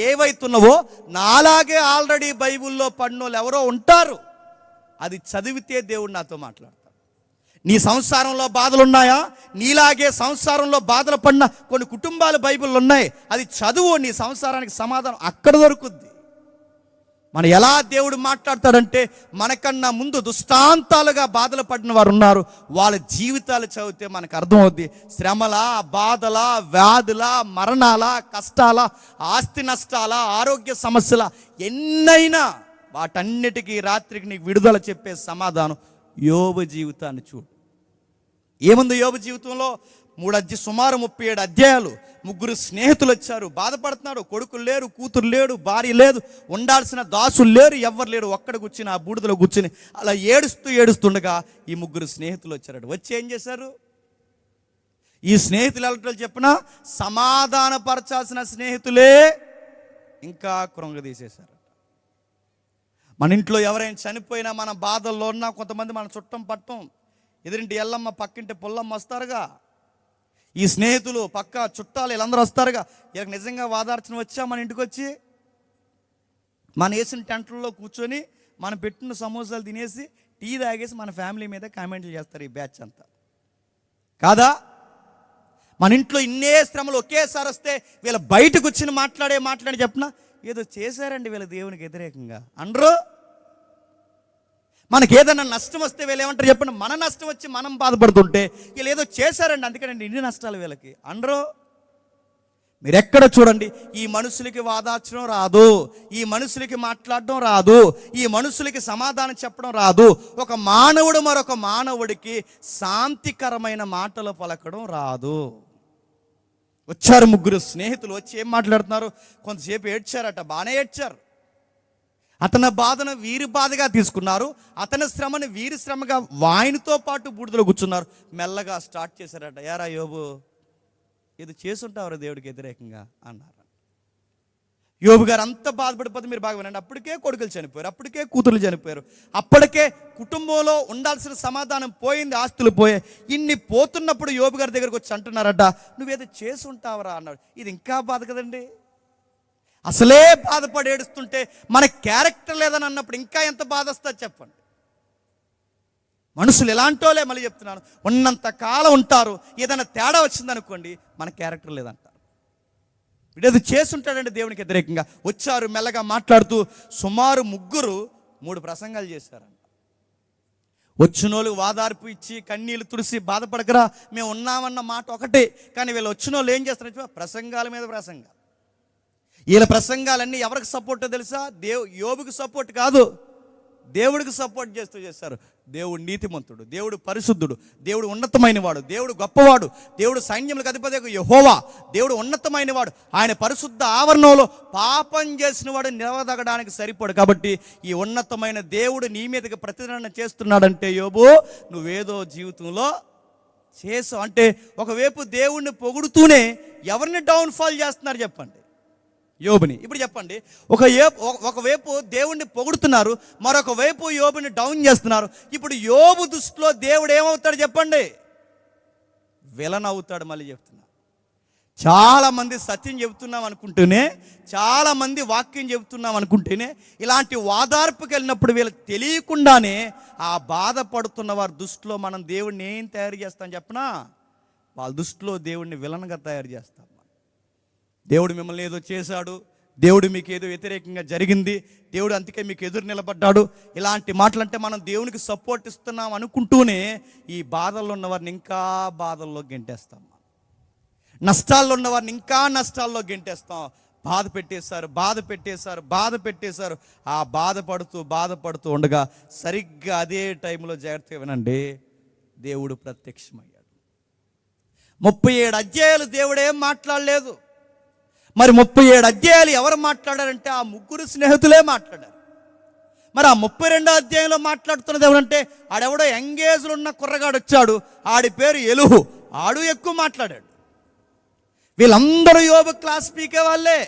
ఏవైతున్నావో నాలాగే ఆల్రెడీ బైబిల్లో పడినోళ్ళు ఎవరో ఉంటారు. అది చదివితే దేవుడు నాతో మాట్లాడతాడు. నీ సంసారంలో బాధలు ఉన్నాయా? నీలాగే సంసారంలో బాధలు పడిన కొన్ని కుటుంబాలు బైబిల్లో ఉన్నాయి. అది చదువు, నీ సంసారానికి సమాధానం అక్కడ దొరుకుద్ది. మనం ఎలా దేవుడు మాట్లాడతాడంటే, మనకన్నా ముందు దుష్టాంతాలుగా బాధలు పడిన వారు ఉన్నారు. వాళ్ళ జీవితాలు చదివితే మనకు అర్థమవుద్ది. శ్రమల, బాధల, వ్యాధుల, మరణాల, కష్టాల, ఆస్తి నష్టాల, ఆరోగ్య సమస్యల ఎన్నైనా వాటన్నిటికీ రాత్రికి నీకు విడుదల చెప్పే సమాధానం యోబు జీవితాన్ని చూడు. ఏముంది యోబు జీవితంలో? సుమారు 37 అధ్యాయాలు. 3 స్నేహితులు వచ్చారు, బాధపడుతున్నాడు. కొడుకులు లేరు, కూతురు లేడు, భార్య లేదు, ఉండాల్సిన దాసులు లేరు, ఎవ్వరు లేరు. ఒక్కడ కూర్చుని ఆ బూడిదలో కూర్చుని అలా ఏడుస్తుండగా ఈ 3 స్నేహితులు వచ్చారట. వచ్చి ఏం చేశారు? ఈ స్నేహితులు ఎలాంటి చెప్పినా సమాధానపరచాల్సిన స్నేహితులే ఇంకా కృంగదీసేశారు. మన ఇంట్లో ఎవరైనా చనిపోయినా, మన బాధల్లో ఉన్నా, కొంతమంది మన చుట్టం పట్టం, ఎదురింటి ఎల్లమ్మ, పక్కింటి పుల్లమ్మ వస్తారుగా. ఈ స్నేహితులు, పక్క చుట్టాలు, వీళ్ళందరూ వస్తారుగా. ఇలా నిజంగా వాదార్చన వచ్చా మన ఇంటికి వచ్చి మన వేసిన టెంట్లలో కూర్చొని మనం పెట్టిన సమోసాలు తినేసి టీ తాగేసి మన ఫ్యామిలీ మీద కామెంట్లు చేస్తారు ఈ బ్యాచ్ అంతా, కాదా? మన ఇంట్లో ఇన్నే శ్రమలు ఒకేసారి వస్తే వీళ్ళ బయటకు వచ్చి మాట్లాడి చెప్పినా ఏదో చేశారండి వీళ్ళ దేవునికి వ్యతిరేకంగా అనరు. మనకి ఏదైనా నష్టం వస్తే వీళ్ళు ఏమంటారు చెప్పండి? మన నష్టం వచ్చి మనం బాధపడుతుంటే వీళ్ళు ఏదో చేశారండి అందుకనండి ఇన్ని నష్టాలు వీళ్ళకి అనరు. మీరు ఎక్కడ చూడండి, ఈ మనుషులకి వాదార్చడం రాదు, ఈ మనుషులకి మాట్లాడడం రాదు, ఈ మనుషులకి సమాధానం చెప్పడం రాదు. ఒక మానవుడు మరొక మానవుడికి శాంతికరమైన మాటలు పలకడం రాదు. వచ్చారు 3 స్నేహితులు. వచ్చి ఏం మాట్లాడుతున్నారు? కొంతసేపు ఏడ్చారట, బాగానే ఏడ్చారు. అతని బాధను వీరి బాధగా తీసుకున్నారు, అతని శ్రమను వీరి శ్రమగా వాయినతో పాటు బూడిదలో కూర్చున్నారు. మెల్లగా స్టార్ట్ చేశారట, యారా యోబు ఇది చేసుంటారు దేవుడికి వ్యతిరేకంగా అన్నారు. యోబు గారు అంత బాధపడిపోతే మీరు బాగా వినండి. అప్పటికే కొడుకులు చనిపోయారు, అప్పటికే కూతురు చనిపోయారు, అప్పటికే కుటుంబంలో ఉండాల్సిన సమాధానం పోయింది, ఆస్తులు పోయాయి. ఇన్ని పోతున్నప్పుడు యోబు గారి దగ్గరకు వచ్చి అంటున్నారట, నువ్వేదో చేసి ఉంటావరా అన్నాడు. ఇది ఇంకా బాధ కదండి. అసలే బాధపడి ఏడుస్తుంటే మన క్యారెక్టర్ లేదని అన్నప్పుడు ఇంకా ఎంత బాధ వస్తుంది చెప్పండి. మనుషులు ఎలాంటోలే, మళ్ళీ చెప్తున్నాను, ఉన్నంత కాలం ఉంటారు. ఏదైనా తేడా వచ్చిందనుకోండి మన క్యారెక్టర్ లేదంటారు. వీడేది చేసుంటాడండి దేవునికి వ్యతిరేకంగా. వచ్చారు మెల్లగా మాట్లాడుతూ, సుమారు 3 ప్రసంగాలు చేశారంట. వచ్చినోళ్ళు వాదార్పు ఇచ్చి కన్నీళ్ళు తుడిసి బాధపడకరా మేము ఉన్నామన్న మాట ఒకటే, కానీ వీళ్ళు వచ్చినోళ్ళు ఏం చేస్తారంటే ప్రసంగాల మీద ప్రసంగాలు. వీళ్ళ ప్రసంగాలన్నీ ఎవరికి సపోర్ట్ తెలుసా? యోబుకి సపోర్ట్ కాదు, దేవుడికి సపోర్ట్ చేస్తారు. దేవుడు నీతిమంతుడు, దేవుడు పరిశుద్ధుడు, దేవుడు ఉన్నతమైన వాడు, దేవుడు గొప్పవాడు, దేవుడు సైన్యములకు అధిపతి యెహోవా, దేవుడు ఉన్నతమైన వాడు. ఆయన పరిశుద్ధ ఆవరణంలో పాపం చేసిన వాడు నిలవదగడానికి సరిపడు. కాబట్టి ఈ ఉన్నతమైన దేవుడు నీ మీదకి ప్రతిదండన చేస్తున్నాడంటే, యోబు నువ్వేదో జీవితంలో చేసావు అంటే, ఒకవైపు దేవుణ్ణి పొగుడుతూనే ఎవరిని డౌన్ఫాల్ చేస్తున్నారు చెప్పండి? యోబుని. ఇప్పుడు చెప్పండి, ఒకవైపు దేవుణ్ణి పొగుడుతున్నారు, మరొక వైపు యోబుని డౌన్ చేస్తున్నారు. ఇప్పుడు యోబు దృష్టిలో దేవుడు ఏమవుతాడు చెప్పండి? విలన్ అవుతాడు. మళ్ళీ చెప్తున్నా, చాలామంది సత్యం చెబుతున్నాం అనుకుంటూనే, చాలామంది వాక్యం చెబుతున్నాం అనుకుంటేనే ఇలాంటి వాదార్పుకి వెళ్ళినప్పుడు వీళ్ళకి తెలియకుండానే ఆ బాధపడుతున్న వారి దృష్టిలో మనం దేవుడిని ఏం తయారు చేస్తాం చెప్పనా? వాళ్ళ దృష్టిలో దేవుడిని విలన్గా తయారు చేస్తాం. దేవుడు మిమ్మల్ని ఏదో చేశాడు, దేవుడు మీకు ఏదో వ్యతిరేకంగా జరిగింది, దేవుడు అందుకే మీకు ఎదురు నిలబడ్డాడు, ఇలాంటి మాటలంటే మనం దేవునికి సపోర్ట్ ఇస్తున్నాం అనుకుంటూనే ఈ బాధల్లో ఉన్న వారిని ఇంకా బాధల్లో గెంటేస్తాం. నష్టాల్లో ఉన్న వారిని ఇంకా నష్టాల్లో గెంటేస్తాం. బాధ పెట్టేశారు. ఆ బాధపడుతూ ఉండగా సరిగ్గా అదే టైంలో జాగ్రత్తగా వినండి, దేవుడు ప్రత్యక్షమయ్యాడు. 37 అధ్యాయాలు దేవుడు ఏం మాట్లాడలేదు. మరి 37 అధ్యాయాలు ఎవరు మాట్లాడారంటే ఆ ముగ్గురు స్నేహితులే మాట్లాడారు. మరి ఆ 32వ అధ్యాయంలో మాట్లాడుతున్నది ఎవరంటే ఆడెవడో ఎంగేజ్లో ఉన్న కుర్రగాడు వచ్చాడు, ఆడి పేరు ఎలుహు. ఆడు ఎక్కువ మాట్లాడాడు. వీళ్ళందరూ యోబు క్లాస్ పీకే వాళ్ళే.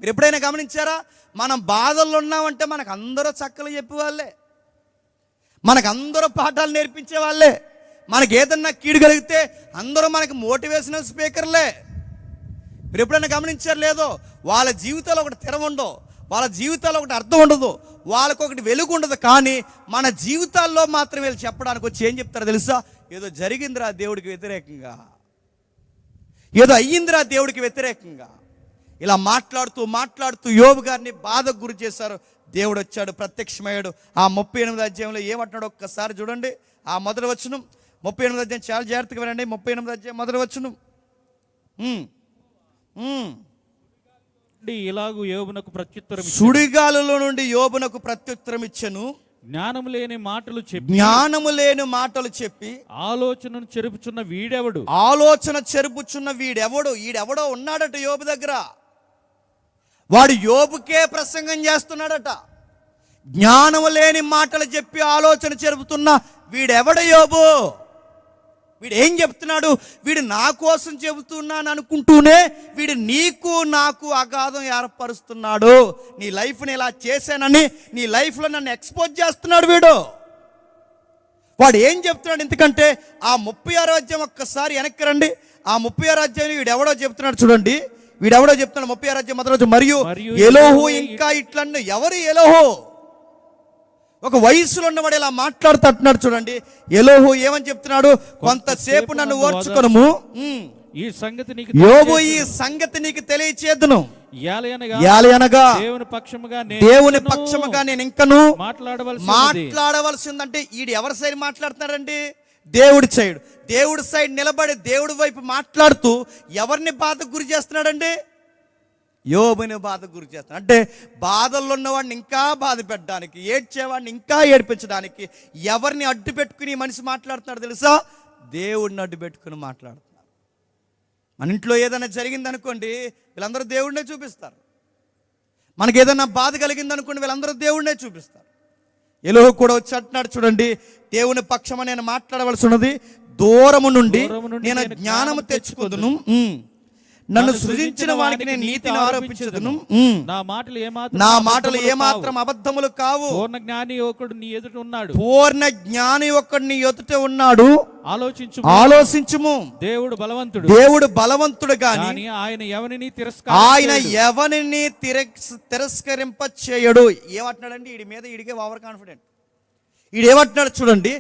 మీరు ఎప్పుడైనా గమనించారా? మనం బాధల్లో ఉన్నామంటే మనకు అందరూ చక్కలు చెప్పేవాళ్ళే, మనకు అందరూ పాఠాలు నేర్పించే వాళ్ళే. మనకి ఏదన్నా కీడు కలిగితే అందరూ మనకి మోటివేషనల్ స్పీకర్లే. మీరు ఎప్పుడైనా గమనించారు లేదో? వాళ్ళ జీవితాల్లో ఒకటి తెర ఉండవు, వాళ్ళ జీవితాల్లో ఒకటి అర్థం ఉండదు, వాళ్ళకు ఒకటి వెలుగు ఉండదు. కానీ మన జీవితాల్లో మాత్రం వీళ్ళు చెప్పడానికి వచ్చి ఏం చెప్తారో తెలుసా? ఏదో జరిగిందిరా దేవుడికి వ్యతిరేకంగా, ఏదో అయ్యిందిరా దేవుడికి వ్యతిరేకంగా. ఇలా మాట్లాడుతూ యోబు గారిని బాధకు గురి చేశారు. దేవుడు వచ్చాడు, ప్రత్యక్షమయ్యాడు. ఆ 38వ అధ్యాయంలో ఏమంటున్నాడు ఒక్కసారి చూడండి. ఆ మొదటి వచనం, 38వ అధ్యాయం చాలా జాగ్రత్తగా వినండి. 38వ అధ్యాయం మొదటి వచనం. ఇలాగు యోబునకు ప్రత్యుత్తరం, సుడిగాలులో నుండి యోబునకు ప్రత్యుత్తరం ఇచ్చెను. జ్ఞానము లేని మాటలు చెప్పి ఆలోచనను చెరుపుచున్న వీడెవడు? ఈడెవడో ఉన్నాడట యోబు దగ్గర. వాడు యోబుకే ప్రసంగం చేస్తున్నాడట. జ్ఞానము లేని మాటలు చెప్పి ఆలోచన చెరుపుతున్న వీడెవడ యోబు? వీడు ఏం చెప్తున్నాడు? వీడు నా కోసం చెబుతున్నాను అనుకుంటూనే వీడు నీకు నాకు అగాధం ఏర్పరుస్తున్నాడు. నీ లైఫ్ని ఇలా చేశానని నీ లైఫ్లో నన్ను ఎక్స్పోజ్ చేస్తున్నాడు వాడు ఏం చెప్తున్నాడు? ఎందుకంటే ఆ 36వ అధ్యాయం ఒక్కసారి వెనక్కి రండి. ఆ 36వ అధ్యాయం వీడెవడో చెప్తున్నాడు చూడండి. వీడెవడో చెప్తున్నాడు 36వ అధ్యాయం మొదటి రోజు. మరియు ఎలోహు ఇంకా ఇట్లన్ను. ఎవరు ఎలోహు? ఒక వయసులో ఉన్నవాడు ఇలా మాట్లాడుతున్నాడు చూడండి. ఎలోహు ఏమని చెప్తున్నాడు? కొంతసేపు నన్ను ఓర్చుకొనుము, యోబు ఈ సంగతి నీకు తెలియచేద్దును. యాలయనగా దేవుని పక్షముగా నేను ఇంకను మాట్లాడవలసిందంటే ఈడు ఎవరి సైడ్ మాట్లాడుతున్నాడండి? దేవుడి సైడ్. దేవుడి సైడ్ నిలబడి దేవుడి వైపు మాట్లాడుతూ ఎవరిని బాధకు గురి చేస్తున్నాడండి? యోబుని బాధకు గురి చేస్తున్నాడు. అంటే బాధల్లో ఉన్నవాడిని ఇంకా బాధ పెట్టడానికి, ఏడ్చేవాడిని ఇంకా ఏడిపించడానికి ఎవరిని అడ్డు పెట్టుకుని మనిషి మాట్లాడుతున్నాడు తెలుసా? దేవుడిని అడ్డు పెట్టుకుని మాట్లాడుతున్నారు. మన ఇంట్లో ఏదైనా జరిగిందనుకోండి, వీళ్ళందరూ దేవుడినే చూపిస్తారు. మనకి ఏదైనా బాధ కలిగిందనుకోండి, వీళ్ళందరూ దేవుడినే చూపిస్తారు. ఎలోహు కూడా వచ్చి అంటున్నాడు చూడండి, దేవుని పక్షమని నేను మాట్లాడవలసి ఉన్నది. దూరము నుండి నేను జ్ఞానము తెచ్చుకుందును, నన్ను సృజించిన వానికి నేను నీతిని ఆరోపించదును. నా మాటలు ఏమాత్రం అబద్ధములు కావు. పూర్ణ జ్ఞాని ఒకడు నీ ఎదుట ఉన్నాడు. ఆలోచించుము. దేవుడు బలవంతుడు గాని ఆయన ఎవరిని తిరస్కరింప చేయడు. ఏమంటున్నాడండి? వీడి మీద వీడికే ఓవర్ కాన్ఫిడెంట్. ఈడేమంటున్నాడు చూడండి,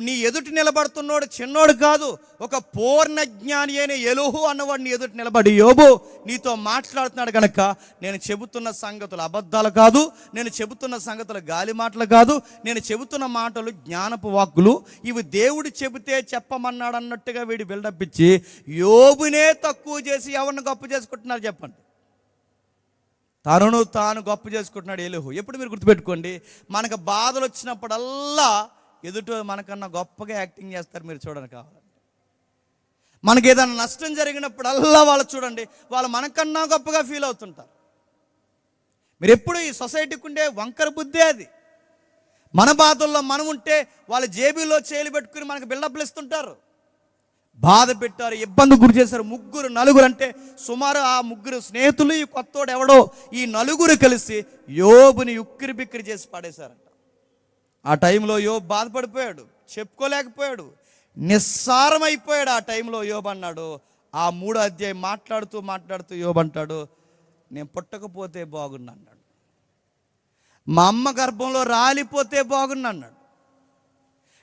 నీ ఎదుటి నిలబడుతున్నాడు చిన్నోడు కాదు, ఒక పూర్ణ జ్ఞాని అయిన ఎలోహు అన్నవాడు నీ ఎదుటి నిలబడి, యోబు నీతో మాట్లాడుతున్నాడు కనుక నేను చెబుతున్న సంగతులు అబద్ధాలు కాదు, నేను చెబుతున్న సంగతులు గాలి మాటలు కాదు, నేను చెబుతున్న మాటలు జ్ఞానపు వాక్కులు, ఇవి దేవుడు చెబితే చెప్పమన్నాడు అన్నట్టుగా వీడు బిల్డప్ ఇచ్చి యోబునే తక్కువ చేసి ఎవరిని గొప్ప చేసుకుంటున్నారు చెప్పండి? తాను గొప్ప చేసుకుంటున్నాడు ఎలోహు. ఎప్పుడు మీరు గుర్తుపెట్టుకోండి, మనకు బాధలు వచ్చినప్పుడల్లా ఎదుట మనకన్నా గొప్పగా యాక్టింగ్ చేస్తారు. మీరు చూడండి, కావాలంటే మనకి ఏదైనా నష్టం జరిగినప్పుడల్లా వాళ్ళు చూడండి, వాళ్ళు మనకన్నా గొప్పగా ఫీల్ అవుతుంటారు. మీరు ఎప్పుడు ఈ సొసైటీకి ఉండే వంకర బుద్ధి అది. మన బాధల్లో మనం ఉంటే వాళ్ళ జేబీలో చేలు పెట్టుకుని మనకు బిల్డప్లు ఇస్తుంటారు. బాధ పెట్టారు, ఇబ్బంది గురి చేశారు. 3 4 అంటే సుమారు ఆ 3 స్నేహితులు, ఈ కొత్తోడు ఎవడో, ఈ 4 కలిసి యోబుని ఉక్కిరి బిక్కిరి చేసి పడేశారంట. ఆ టైంలో యోబు బాధపడిపోయాడు, చెప్పుకోలేకపోయాడు, నిస్సారమైపోయాడు. ఆ టైంలో యోబు అన్నాడు, ఆ 3వ అధ్యాయం మాట్లాడుతూ యోబు అంటాడు, నేను పుట్టకపోతే బాగున్నా అన్నాడు, మా అమ్మ గర్భంలో రాలిపోతే బాగున్నా అన్నాడు,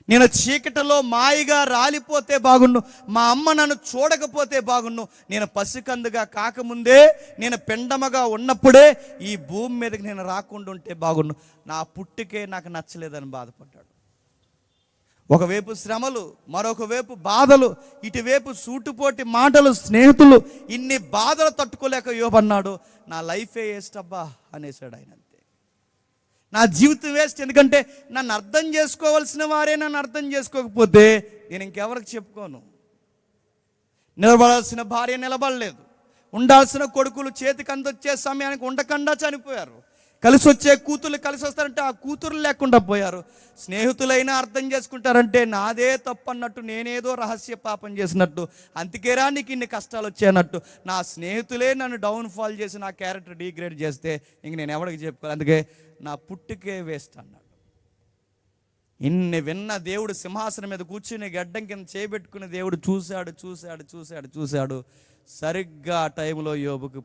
నేను చీకటిలో మాయిగా రాలిపోతే బాగుండు, మా అమ్మ నన్ను చూడకపోతే బాగుండు, నేను పసికందుగా కాకముందే, నేను పిండమగా ఉన్నప్పుడే ఈ భూమి మీదకి నేను రాకుండా ఉంటే బాగుండు, నా పుట్టుకే నాకు నచ్చలేదని బాధపడ్డాడు. ఒకవైపు శ్రమలు, మరొక వైపు బాధలు, ఇటువైపు సూటుపోటి మాటలు, స్నేహితులు, ఇన్ని బాధలు తట్టుకోలేక యోబు అన్నాడు, నా లైఫే వేస్ట్ అబ్బా అనేసాడు ఆయన. అంతే, నా జీవితం వేస్ట్. ఎందుకంటే నన్ను అర్థం చేసుకోవాల్సిన వారే నన్ను అర్థం చేసుకోకపోతే నేను ఇంకెవరికి చెప్పుకోను. నిలబడాల్సిన భార్య నిలబడలేదు, ఉండాల్సిన కొడుకులు చేతికి అందొచ్చే సమయానికి ఉండకుండా చనిపోయారు, కలిసి వచ్చే కూతుర్లు కలిసి వస్తారంటే ఆ కూతురు లేకుండా పోయారు. స్నేహితులైనా అర్థం చేసుకుంటారంటే నాదే తప్పు అన్నట్టు, నేనేదో రహస్య పాపం చేసినట్టు, అందుకేరా నీకు ఇన్ని కష్టాలు వచ్చాయన్నట్టు నా స్నేహితులే నన్ను డౌన్ఫాల్ చేసి నా క్యారెక్టర్ డిగ్రేడ్ చేస్తే ఇంక నేను ఎవరికి చెప్పుకోవాలి. అందుకే నా పుట్టుకే వేస్ట్ అన్నాడు. ఇన్ని విన్న దేవుడు సింహాసనం మీద కూర్చుని గడ్డం కింద చేయబెట్టుకుని దేవుడు చూశాడు చూశాడు చూశాడు చూశాడు. సరిగ్గా ఆ టైంలో యోబుకు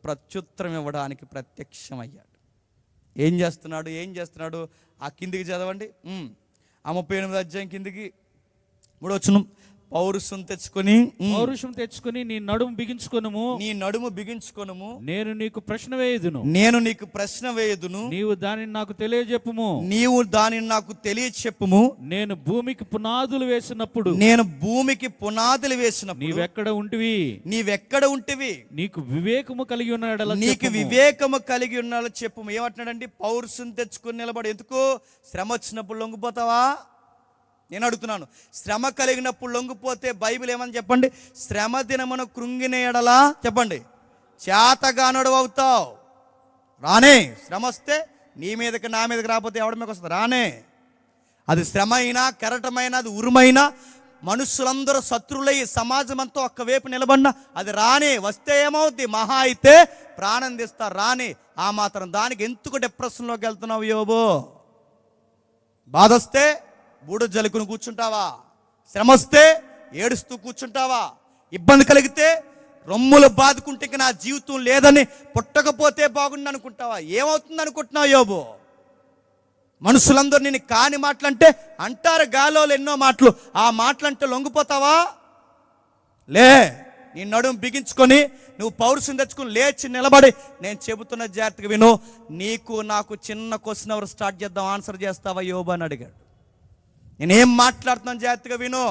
ప్రత్యుత్తరం ఇవ్వడానికి ప్రత్యక్షమయ్యాడు. ఏం చేస్తున్నాడు? ఆ కిందికి చదవండి, ఆ 38 అధ్యాయం కిందికి 3వ వచనం. పౌరుషం తెచ్చుకొని నీ నడుము బిగించుకొనుము, నేను నీకు ప్రశ్న వేయుదును, నీవు దానిని నాకు తెలియచెప్పుము. నేను భూమికి పునాదులు వేసినప్పుడు నీవెక్కడ ఉంటివి, నీకు వివేకము కలిగి ఉన్నాడు చెప్పుము. ఏమంటున్నాడండి? పౌరుషం తెచ్చుకొని నిలబడి. ఎందుకు? శ్రమ వచ్చినప్పుడు లొంగిపోతావా? నేను అడుగుతున్నాను. శ్రమ కలిగినప్పుడు లొంగిపోతే బైబిల్ ఏమని చెప్పండి? శ్రమ దినమున కృంగిన ఎడలా చెప్పండి చేతగానడు అవుతావు. రానే శ్రమ వస్తే నీ మీదకి నా మీదకి రాకపోతే ఎవడి మీదకి వస్తుంది? రానే. అది శ్రమ అయినా, కెరటమైనా, అది ఉరుమైనా, మనుషులందరూ శత్రులై సమాజం అంతా ఒక్కవైపు నిలబడినా అది రానే. వస్తే ఏమవుద్ది? మహా అయితే ప్రాణం తీస్తారు. రానే. ఆ మాత్రం దానికి ఎందుకు డిప్రెషన్లోకి వెళ్తున్నావు యోబు? బాధ వస్తే బూడు జలుకుని కూర్చుంటావా? శ్రమ వస్తే ఏడుస్తూ కూర్చుంటావా? ఇబ్బంది కలిగితే రొమ్ములు బాదుకుంటే ఇంక నా జీవితం లేదని, పుట్టకపోతే బాగుండి అనుకుంటావా? ఏమవుతుంది అనుకుంటున్నావు యోబు? మనుషులందరూ నేను కాని మాటలంటే అంటారు, గాలో ఎన్నో మాటలు. ఆ మాటలంటే లొంగిపోతావా? లే. నీ నడుము బిగించుకొని నువ్వు పౌరుషం తెచ్చుకొని లేచి నిలబడి నేను చెబుతున్న జాగ్రత్తగా విను. నీకు నాకు చిన్న క్వశ్చన్ అవర్ స్టార్ట్ చేద్దాం, ఆన్సర్ చేస్తావా యోబు అని అడిగాడు. నేనేం మాట్లాడుతున్నాను జాగ్రత్తగా విను.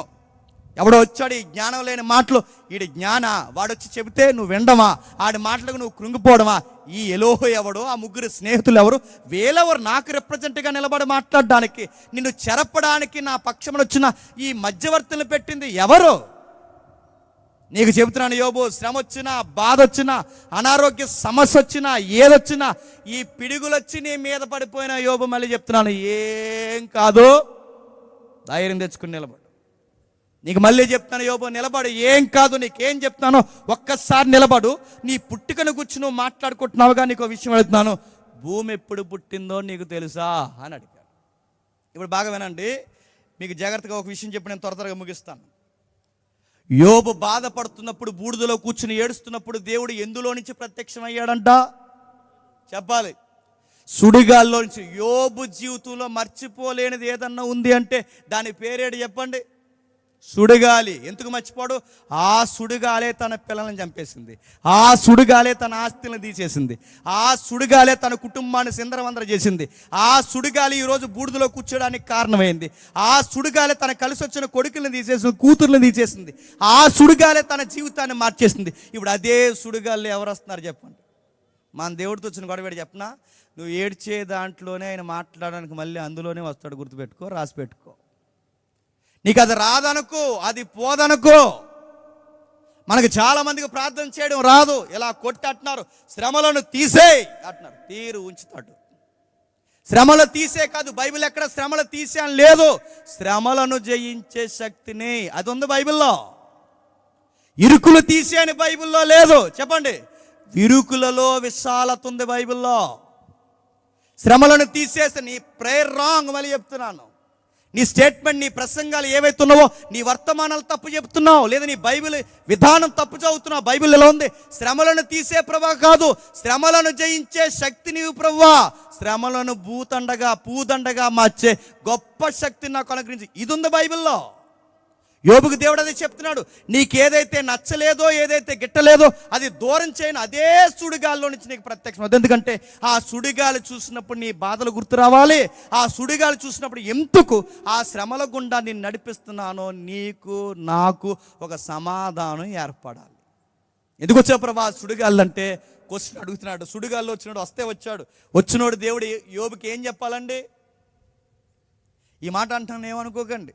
ఎవడో వచ్చాడు ఈ జ్ఞానం లేని మాటలు, ఈడి జ్ఞాన వాడొచ్చి చెబితే నువ్వు వినడమా? ఆడి మాటలకు నువ్వు కృంగిపోవడమా? ఈ ఎలోహో ఎవడు, ఆ ముగ్గురు స్నేహితులు ఎవరు, వీళ్ళెవరు నాకు రిప్రజెంట్గా నిలబడి మాట్లాడడానికి, నిన్ను చెరపడానికి నా పక్షమున వచ్చిన ఈ మధ్యవర్తులను పెట్టింది ఎవరు? నీకు చెబుతున్నాను యోబు, శ్రమ వచ్చినా, బాధ వచ్చినా, అనారోగ్య సమస్య వచ్చినా, ఏదొచ్చినా, ఈ పిడుగులు వచ్చి నీ మీద పడిపోయిన యోబు మళ్ళీ చెప్తున్నాను, ఏం కాదు, ధైర్యం తెచ్చుకుని నిలబడు. నీకు మళ్ళీ చెప్తాను యోబు, నిలబడు, ఏం కాదు. నీకేం చెప్తానో ఒక్కసారి నిలబడు. నీ పుట్టుకను గురించి నువ్వు మాట్లాడుకుంటున్నావుగా, నీకు విషయం అడుగుతున్నాను. భూమి ఎప్పుడు పుట్టిందో నీకు తెలుసా అని అడిగాడు. ఇప్పుడు బాగా వినండి, మీకు జాగ్రత్తగా ఒక విషయం చెప్పి నేను త్వరగా ముగిస్తాను. యోబు బాధపడుతున్నప్పుడు, బూడిదలో కూర్చుని ఏడుస్తున్నప్పుడు దేవుడు ఎందులో నుంచి ప్రత్యక్షమయ్యాడంట చెప్పాలి? సుడిగాల్లో నుంచి. యోబు జీవితంలో మర్చిపోలేనిది ఏదన్నా ఉంది అంటే దాని పేరేడు చెప్పండి? సుడిగాలి. ఎందుకు మర్చిపోడు? ఆ సుడిగాలే తన పిల్లలను చంపేసింది, ఆ సుడిగాలే తన ఆస్తులను తీసేసింది, ఆ సుడిగాలే తన కుటుంబాన్ని సిందరవందర చేసింది, ఆ సుడిగాలి ఈరోజు బూడిదలో కూర్చోడానికి కారణమైంది, ఆ సుడిగాలే తన కలిసి వచ్చిన కొడుకులను తీసేసింది, కూతుర్లను తీసేసింది, ఆ సుడిగాలే తన జీవితాన్ని మార్చేసింది. ఇప్పుడు అదే సుడిగాలి ఎవరు వస్తున్నారు చెప్పండి? మన దేవుడితో వచ్చిన గొడవేడు చెప్పనా? నువ్వు ఏడ్చే దాంట్లోనే ఆయన మాట్లాడడానికి మళ్ళీ అందులోనే వస్తాడు. గుర్తుపెట్టుకో, రాసి పెట్టుకో. నీకు అది రాదనుకో, అది పోదనుకో. మనకు చాలా మందికి ప్రార్థన చేయడం రాదు. ఇలా కొట్టి అంటున్నారు, శ్రమలను తీసేయ్ అంటున్నారు, తీరు ఉంచుతాడు. శ్రమలు తీసే కాదు, బైబిల్ ఎక్కడ శ్రమలు తీసే అని లేదు. శ్రమలను జయించే శక్తిని, అది ఉంది బైబిల్లో. ఇరుకులు తీసే అని బైబిల్లో లేదు. చెప్పండి, ఇరుకులలో విశాలత ఉంది బైబిల్లో. శ్రమలను తీసేస్తే నీ ప్రేయర్ రాంగ్. మళ్ళీ చెప్తున్నాను, నీ స్టేట్మెంట్, నీ ప్రసంగాలు ఏవైతున్నావో, నీ వర్తమానాలు తప్పు చెప్తున్నావు, లేదా నీ బైబిల్ విధానం తప్పు చదువుతున్నావు. బైబిల్ ఎలా ఉంది? శ్రమలను తీసే ప్రభువా కాదు, శ్రమలను జయించే శక్తి నీవు ప్రభువా. శ్రమలను పూదండగా మార్చే గొప్ప శక్తిని నాకు అనుగ్రహించి, ఇది ఉంది బైబిల్లో. యోబుకు దేవుడు అదే చెప్తున్నాడు, నీకేదైతే నచ్చలేదో, ఏదైతే గిట్టలేదో అది దూరం చేయను, అదే సుడిగాల్లో నుంచి నీకు ప్రత్యక్షం. ఎందుకంటే ఆ సుడిగాలి చూసినప్పుడు నీ బాధలు గుర్తు రావాలి. ఆ సుడిగాలి చూసినప్పుడు ఎందుకు ఆ శ్రమల గుండా నేను నడిపిస్తున్నానో నీకు నాకు ఒక సమాధానం ఏర్పడాలి. ఎందుకు వచ్చావు ప్రభా సుడిగాళ్ళు అంటే క్వశ్చన్ అడుగుతున్నాడు. సుడిగాల్లో వచ్చినాడు, వచ్చినోడు దేవుడు యోబుకి ఏం చెప్పాలండి? ఈ మాట అంటాను ఏమనుకోకండి.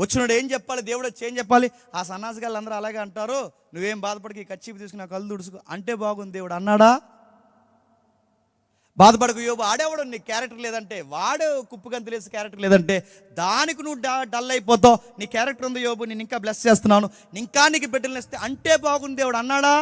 వచ్చినోడు ఏం చెప్పాలి? దేవుడు వచ్చి ఏం చెప్పాలి? ఆ సన్నాసిగాళ్ళు అందరూ అలాగే అంటారు, నువ్వేం బాధపడక ఈ కచ్చిపు తీసుకుని కళ్ళు తుడుచుకో అంటే బాగుంది దేవుడు అన్నాడా? బాధపడకు యోబు, ఆడేవాడు నీ క్యారెక్టర్ లేదంటే, వాడు కుప్పగంతులేసి క్యారెక్టర్ లేదంటే దానికి నువ్వు డల్ అయిపోతావు. నీ క్యారెక్టర్ ఉంది యోబు, నేను ఇంకా బ్లెస్ చేస్తున్నాను, ఇంకా నీకు బిడ్డలు ఇస్తే అంటే బాగుంది దేవుడు అన్నాడా?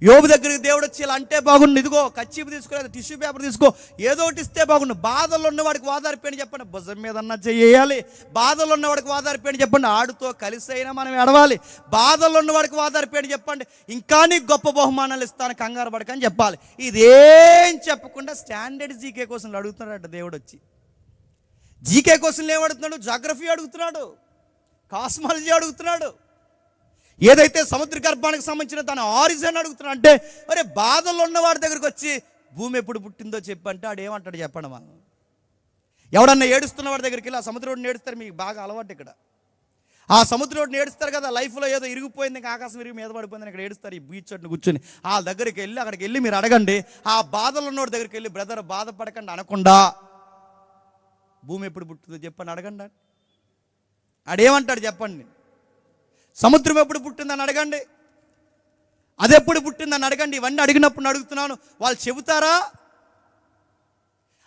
యోబు దగ్గరికి దేవుడు వచ్చి ఇలా అంటే బాగుండు, ఇదిగో కచ్చిపు తీసుకో, టిష్యూ పేపర్ తీసుకో, ఏదో ఒకటి ఇస్తే బాగుండు. బాధల్లో ఉన్నవాడికి ఓదార్పేని చెప్పండి, భుజం మీద అన్నా చేయాలి. బాధల్లో ఉన్నవాడికి ఓదార్పేని చెప్పండి, ఆడుతో కలిసి అయినా మనం ఎడవాలి. బాధల్లో ఉన్నవాడికి ఓదార్పేని చెప్పండి, ఇంకా నీకు గొప్ప బహుమానాలు ఇస్తాను, కంగారు పడకని చెప్పాలి. ఇదేం చెప్పకుండా స్టాండర్డ్ జీకే క్వశ్చన్లు అడుగుతున్నాడు దేవుడు వచ్చి. జీకే క్వశ్చన్లు ఏమడుగుతున్నాడు? జాగ్రఫీ అడుగుతున్నాడు, కాస్మాలజీ అడుగుతున్నాడు, ఏదైతే సముద్ర గర్భానికి సంబంధించిన తన ఆరిజిన్ అడుగుతున్నా. అంటే అరే బాధల్లో ఉన్నవాడి దగ్గరికి వచ్చి భూమి ఎప్పుడు పుట్టిందో చెప్పంటే ఆడు ఏమంటాడు చెప్పండి. మనం ఎవడన్నా ఏడుస్తున్న వాడి దగ్గరికి వెళ్ళి, ఆ సముద్రుడిని ఏడుస్తారు, మీకు బాగా అలవాటు ఇక్కడ. ఆ సముద్రుడిని ఏడుస్తారు కదా, లైఫ్లో ఏదో ఇరిగిపోయింది, ఇంకా ఆకాశం ఇరిగి మీద పడిపోయింది, ఇక్కడ ఏడుస్తారు ఈ బీచ్ అట్టు కూర్చొని. ఆ దగ్గరికి వెళ్ళి, అక్కడికి వెళ్ళి మీరు అడగండి, ఆ బాధలు ఉన్నవాడి దగ్గరికి వెళ్ళి, బ్రదర్ బాధపడకండి అనకుండా భూమి ఎప్పుడు పుట్టిందో చెప్పండి అడగండి. ఆడేమంటాడు చెప్పండి? సముద్రం ఎప్పుడు పుట్టిందని అడగండి, అది ఎప్పుడు పుట్టిందని అడగండి. ఇవన్నీ అడిగినప్పుడు అడుగుతున్నాను, వాళ్ళు చెబుతారా?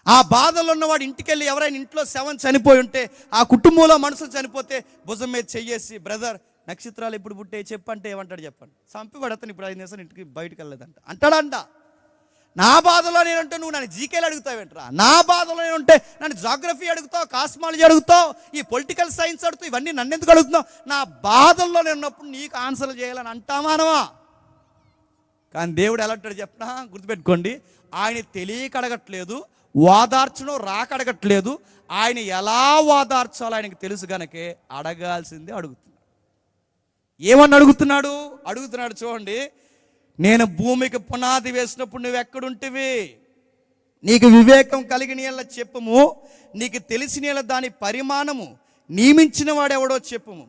ఆ బాధల్లో ఉన్నవాడు ఇంటికి వెళ్ళి, ఎవరైనా ఇంట్లో శవం చనిపోయి ఉంటే, ఆ కుటుంబంలో మనుషులు చనిపోతే భుజం మీద చెయ్యేసి, బ్రదర్ నక్షత్రాలు ఎప్పుడు పుట్టాయి చెప్పంటే ఏమంటాడు చెప్పండి? చంపివాడు అతను ఇప్పుడు 5 నిమిషాలు ఇంటికి బయటకు వెళ్ళలేదంట అంటాడంట. నా బాధలో నేనుంటే నువ్వు నన్ను జీకేలు అడుగుతావేంట్రా? నా బాధలో నేనుంటే నన్ను జాగ్రఫీ అడుగుతావు, కాస్మాలజీ అడుగుతావు, ఈ పొలిటికల్ సైన్స్ అడుగుతావు, ఇవన్నీ నన్ను ఎందుకు అడుగుతున్నావు? నా బాధల్లో నేను ఉన్నప్పుడు నీకు ఆన్సర్లు చేయాలని అంటామానవా? కానీ దేవుడు ఎలా అంటాడు చెప్పనా? గుర్తుపెట్టుకోండి, ఆయన తెలియక అడగట్లేదు, ఓదార్చడం రాకడగట్లేదు, ఆయన ఎలా ఓదార్చాలో ఆయనకి తెలుసు కనుకే అడగాల్సిందే అడుగుతున్నాడు. ఏమని అడుగుతున్నాడు చూడండి, నేను భూమికి పునాది వేసినప్పుడు నువ్వు ఎక్కడుంటివి? నీకు వివేకం కలిగిన యెడల చెప్పుము, నీకు తెలిసిన యెడల దాని పరిమాణము నియమించిన వాడెవడో చెప్పుము,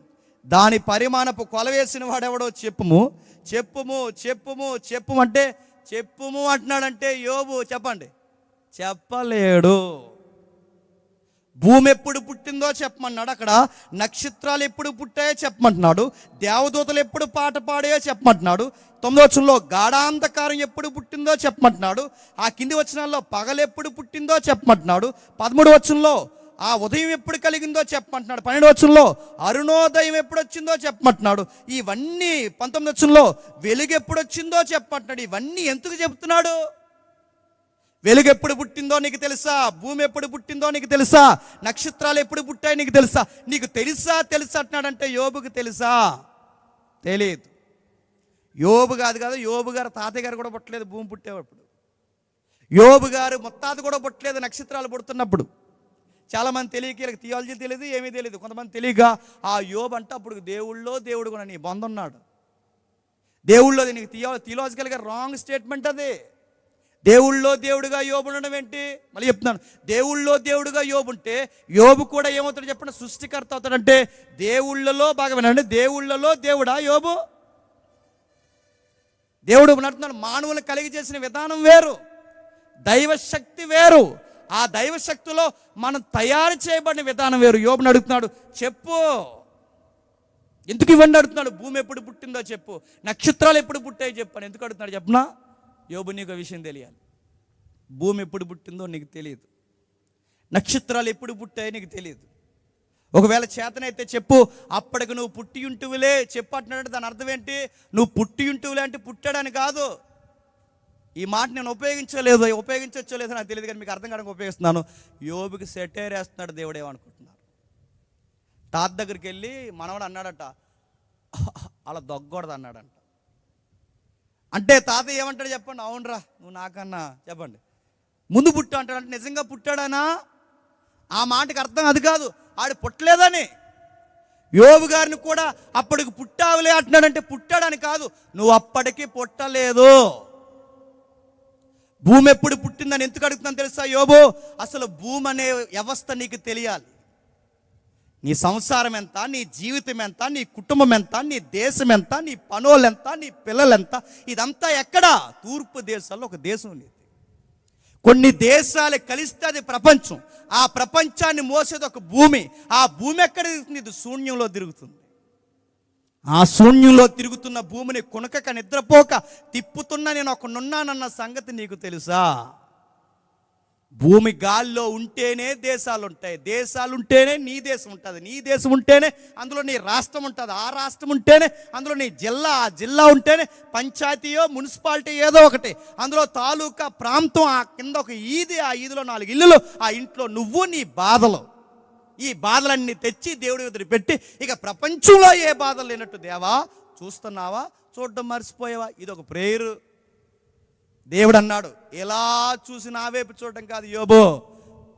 దాని పరిమాణపు కొలవేసిన వాడెవడో చెప్పుము. అంటే చెప్పుము అంటున్నాడంటే యోబు చెప్పండి చెప్పలేడు. భూమి ఎప్పుడు పుట్టిందో చెప్పమన్నాడు, అక్కడ నక్షత్రాలు ఎప్పుడు పుట్టాయో చెప్పమంటున్నాడు, దేవదూతలు ఎప్పుడు పాట పాడాయో చెప్పమంటున్నాడు, 9వ వచనంలో గాఢాంధకారం ఎప్పుడు పుట్టిందో చెప్పమంటున్నాడు, ఆ కింది వచనాల్లో పగలు ఎప్పుడు పుట్టిందో చెప్పమంటున్నాడు, 13వ వచనంలో ఆ ఉదయం ఎప్పుడు కలిగిందో చెప్పమంటున్నాడు, 12వ వచనంలో అరుణోదయం ఎప్పుడు వచ్చిందో చెప్పమంటున్నాడు, ఇవన్నీ 19వ వచనంలో వెలుగు ఎప్పుడు వచ్చిందో చెప్పమంటున్నాడు. ఇవన్నీ ఎందుకు చెప్తున్నాడు? వెలుగు ఎప్పుడు పుట్టిందో నీకు తెలుసా? భూమి ఎప్పుడు పుట్టిందో నీకు తెలుసా? నక్షత్రాలు ఎప్పుడు పుట్టాయో నీకు తెలుసా? నీకు తెలుసా అంటున్నాడంటే యోబుకి తెలుసా? తెలియదు. యోబు కాదు, యోబు గారు తాతయ్య గారు కూడా పుట్టలేదు భూమి పుట్టేటప్పుడు. యోబు గారు ముత్తాత కూడా పుట్టలేదు నక్షత్రాలు పుడుతున్నప్పుడు. చాలామంది తెలియక థియాలజీ తెలియదు, ఏమీ తెలియదు. కొంతమంది తెలియక ఆ యోబు అంటే అప్పుడు దేవుడు కూడా నీ బంధం ఉన్నాడు. దేవుళ్ళోది నీకు థియాలజికల్గా రాంగ్ స్టేట్మెంట్ అది. దేవుళ్ళో దేవుడుగా యోబు ఉండడం ఏంటి? మళ్ళీ చెప్తున్నాను, దేవుళ్ళో దేవుడుగా యోబు ఉంటే యోబు కూడా ఏమవుతాడు చెప్పండి? సృష్టికర్త అవుతాడంటే దేవుళ్ళలో బాగా వినండి, దేవుళ్ళలో దేవుడా యోబు? దేవుడు నడుతున్నాడు, మానవులను కలిగి చేసిన విధానం వేరు, దైవశక్తి వేరు. ఆ దైవశక్తిలో మనం తయారు చేయబడిన విధానం వేరు. యోబుని అడుగుతున్నాడు చెప్పు, ఎందుకు ఇవన్నీ అడుగుతున్నాడు? భూమి ఎప్పుడు పుట్టిందో చెప్పు, నక్షత్రాలు ఎప్పుడు పుట్టాయో చెప్పని ఎందుకు అడుగుతున్నాడు చెప్పనా? యోబు నీకు విషయం తెలియాలి, భూమి ఎప్పుడు పుట్టిందో నీకు తెలియదు, నక్షత్రాలు ఎప్పుడు పుట్టాయో నీకు తెలియదు. ఒకవేళ చేతనైతే చెప్పు, అప్పటికి నువ్వు పుట్టి ఉంటువులే చెప్పు అంటున్నాడు. దాని అర్థం ఏంటి? నువ్వు పుట్టి ఉంటువులే అంటే పుట్టాడని కాదు. ఈ మాట నేను ఉపయోగించవచ్చో లేదో నాకు తెలియదు, కానీ మీకు అర్థం కావడానికి ఉపయోగిస్తున్నాను. యోబుకి సెటైర్ వేస్తున్నాడు దేవుడు. ఏమనుకుంటున్నారు? తాత దగ్గరికి వెళ్ళి మనవాడు అన్నాడట, అలా దొగ్గకూడదు అన్నాడంట. అంటే తాత ఏమంటాడు చెప్పండి? అవునరా నువ్వు నాకన్నా చెప్పండి ముందు పుట్టు అంటాడు. అంటే నిజంగా పుట్టాడనా? ఆ మాటకి అర్థం అది కాదు, ఆడు పుట్టలేదని. యోబు గారిని కూడా అప్పటికి పుట్టావులే అంటున్నాడంటే పుట్టాడని కాదు, నువ్వు అప్పటికి పుట్టలేదు. భూమి ఎప్పుడు పుట్టిందని ఎందుకు అడుగుతున్నాను తెలుసా యోబు? అసలు భూమి అనే వ్యవస్థ నీకు తెలియాలి. నీ సంసారం ఎంత, నీ జీవితం ఎంత, నీ కుటుంబం ఎంత, నీ దేశం ఎంత, నీ పనులు ఎంత, నీ పిల్లలు ఎంత, ఇదంతా ఎక్కడా? తూర్పు దేశాల్లో ఒక దేశం ఉంది. కొన్ని దేశాలు కలిస్తే అది ప్రపంచం. ఆ ప్రపంచాన్ని మోసేది ఒక భూమి. ఆ భూమి ఎక్కడ తిరుగుతుంది? ఇది శూన్యంలో తిరుగుతుంది. ఆ శూన్యంలో తిరుగుతున్న భూమిని కొనకక నిద్రపోక తిప్పుతున్నా నేను ఒకనున్నానన్న సంగతి నీకు తెలుసా? భూమి గాల్లో ఉంటేనే దేశాలు ఉంటాయి, దేశాలు ఉంటేనే నీ దేశం ఉంటుంది, నీ దేశం ఉంటేనే అందులో నీ రాష్ట్రం ఉంటుంది, ఆ రాష్ట్రం ఉంటేనే అందులో నీ జిల్లా, ఆ జిల్లా ఉంటేనే పంచాయతీయో మున్సిపాలిటీ ఏదో ఒకటి, అందులో తాలూకా ప్రాంతం, ఆ కింద ఒక ఈది, ఆ ఈదిలో 4 ఇల్లులు, ఆ ఇంట్లో నువ్వు నీ బాధలు. ఈ బాధలన్నీ తెచ్చి దేవుడి ఎదురు పెట్టి ఇక ప్రపంచంలో ఏ బాధలు లేనట్టు, దేవా చూస్తున్నావా, చూడడం మర్చిపోయావా? ఇది ఒక ప్రేయరు. దేవుడు అన్నాడు, ఎలా చూసి నా వైపు చూడటం కాదు యోబు,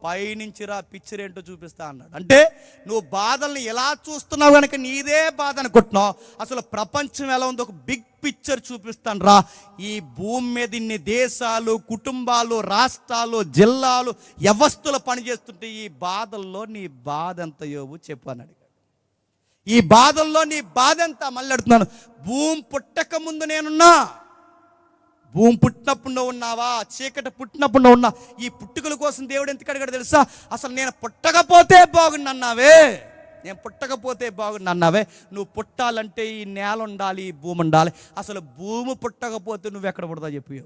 పైనుంచి రా పిక్చర్ ఏంటో చూపిస్తా అన్నాడు. అంటే నువ్వు బాధల్ని ఎలా చూస్తున్నావు కనుక నీదే బాధ అనుకుంటున్నావు. అసలు ప్రపంచం ఎలా ఉందో ఒక బిగ్ పిక్చర్ చూపిస్తాను రా. ఈ భూమి మీద ఇన్ని దేశాలు, కుటుంబాలు, రాష్ట్రాలు, జిల్లాలు, వ్యవస్థలు పనిచేస్తుంటే ఈ బాధల్లో నీ బాధ ఎంత యోబు చెప్పు అని అడిగాడు. ఈ బాధల్లో నీ బాధ ఎంత? మళ్ళీ అడుగుతున్నాను, భూమి పుట్టక ముందు నేనున్నా, భూమి పుట్టినప్పుడు నువ్వు ఉన్నావా, చీకటి పుట్టినప్పుడు నువ్వు ఉన్నా. ఈ పుట్టుకల కోసం దేవుడు ఎందుకు అడిగాడు తెలుసా? అసలు నేను పుట్టకపోతే బాగుండన్నావే, నేను పుట్టకపోతే బాగుండన్నావే. నువ్వు పుట్టాలంటే ఈ నేల ఉండాలి, ఈ భూమి ఉండాలి. అసలు భూమి పుట్టకపోతే నువ్వు ఎక్కడ పుడతావు చెప్పు.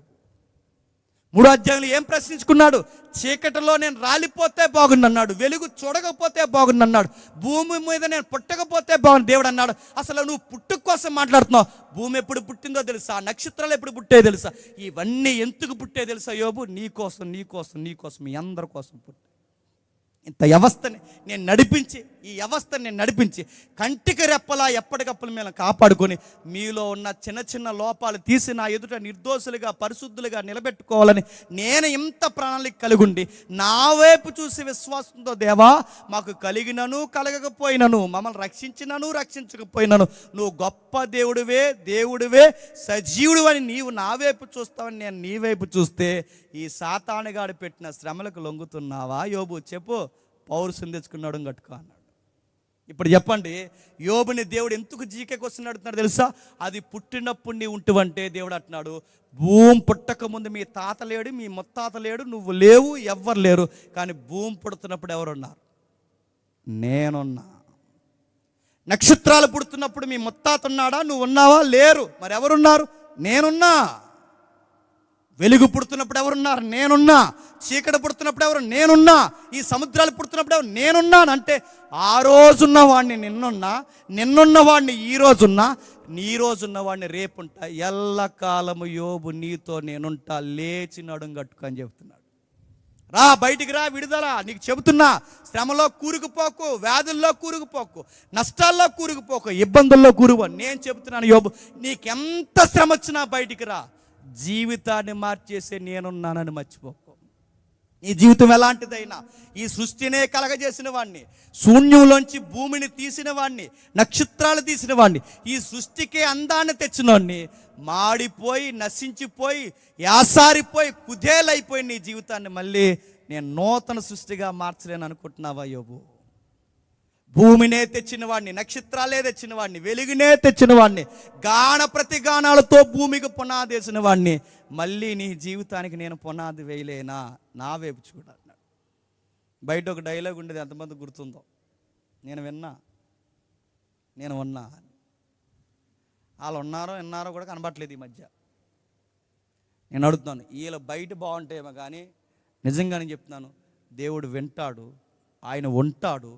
3 అధ్యాయంలో ఏం ప్రశ్నించుకున్నాడు? చీకటిలో నేను రాలిపోతే బాగుండన్నాడు, వెలుగు చూడకపోతే బాగుండన్నాడు, భూమి మీద నేను పుట్టకపోతే బాగుంది దేవుడు అన్నాడు. అసలు నువ్వు పుట్టుక కోసం మాట్లాడుతున్నావు. భూమి ఎప్పుడు పుట్టిందో తెలుసా? నక్షత్రాలు ఎప్పుడు పుట్టే తెలుసా? ఇవన్నీ ఎందుకు పుట్టే తెలుసా యోబు? నీ కోసం, నీ కోసం, నీ కోసం, మీ అందరి కోసం పుట్టే. ఇంత వ్యవస్థని నేను నడిపించి, ఈ వ్యవస్థని నేను నడిపించి కంటికి రెప్పలా ఎప్పటికప్పుడు మేము కాపాడుకొని మీలో ఉన్న చిన్న చిన్న లోపాలు తీసి నా ఎదుట నిర్దోషులుగా, పరిశుద్ధులుగా నిలబెట్టుకోవాలని నేను ఇంత ప్రణాళిక కలిగుండి నా వైపు చూసి విశ్వాసంతో, దేవా మాకు కలిగినను కలగకపోయినను, మమ్మల్ని రక్షించినను రక్షించకపోయినను నువ్వు గొప్ప దేవుడివే, దేవుడివే, సజీవుడు అని నీవు నా వైపు చూస్తావని నేను నీ వైపు చూస్తే ఈ సాతానుగాడు పెట్టిన శ్రమలకు లొంగుతున్నావా యోబు? చెప్పు. పౌరుషం తెచ్చుకున్నాడు కట్టుకో అన్నాడు. ఇప్పుడు చెప్పండి, యోబుని దేవుడు ఎందుకు జీకే క్వశ్చన్ అడుగుతున్నాడు తెలుసా? అది పుట్టినప్పుడు నీ ఉంటువంటే దేవుడు అంటున్నాడు, భూమి పుట్టక ముందు మీ తాత లేడు, మీ ముత్తాత లేడు, నువ్వు లేవు, ఎవ్వరు లేరు. కానీ భూమి పుడుతున్నప్పుడు ఎవరున్నారు? నేనున్నా. నక్షత్రాలు పుడుతున్నప్పుడు మీ ముత్తాత ఉన్నాడా? నువ్వు ఉన్నావా? లేరు. మరి ఎవరున్నారు? నేనున్నా. వెలుగు పుడుతున్నప్పుడు ఎవరున్నారు? నేనున్నా. చీకటి పుడుతున్నప్పుడు ఎవరు? నేనున్నా. ఈ సముద్రాలు పుడుతున్నప్పుడు ఎవరు? నేనున్నాను. అంటే ఆ రోజున్న వాడిని నిన్నున్నా, నిన్నున్న వాడిని ఈ రోజున్నా, నీ రోజున్న వాడిని రేపుంటా. ఎల్లకాలము యోబు నీతో నేనుంటా, లేచి నడుం కట్టుకో అని చెబుతున్నాడు. రా, బయటికి రా, విడుదల. నీకు చెబుతున్నా, శ్రమలో కూరుకుపోకు, వ్యాధుల్లో కూరుకుపోకు, నష్టాల్లో కూరుకుపోకు, ఇబ్బందుల్లో కూరుకో. నేను చెబుతున్నాను యోబు, నీకెంత శ్రమ వచ్చినా బయటికి రా, జీవితాన్ని మార్చేసే నేనున్నానని మర్చిపోకు. ఈ జీవితం ఎలాంటిదైనా, ఈ సృష్టినే కలగజేసిన వాడిని, శూన్యంలోంచి భూమిని తీసిన వాడిని, నక్షత్రాలు తీసిన వాడిని, ఈ సృష్టికి అందాన్ని తెచ్చిన వాడిని, మాడిపోయి నశించిపోయి యాసారిపోయి కుదేలైపోయి నీ జీవితాన్ని మళ్ళీ నేను నూతన సృష్టిగా మార్చలేను అనుకుంటున్నావా యోబు? భూమినే తెచ్చిన వాడిని, నక్షత్రాలే తెచ్చిన వాడిని, వెలుగునే తెచ్చిన వాడిని, గాన ప్రతిగానాలతో భూమికి పునాది వేసిన వాడిని మళ్ళీ నీ జీవితానికి నేను పునాది వేయలేనా? నా వైపు చూడాలన్నాడు. బయట ఒక డైలాగ్ ఉండేది, ఎంతమంది గుర్తుందో? నేను ఉన్నా. వాళ్ళు ఉన్నారో విన్నారో కూడా కనబట్టలేదు ఈ మధ్య. నేను అడుగుతున్నాను, వీళ్ళు బయట బాగుంటేమో కానీ నిజంగా నేను చెప్తున్నాను, దేవుడు వింటాడు, ఆయన ఉంటాడు,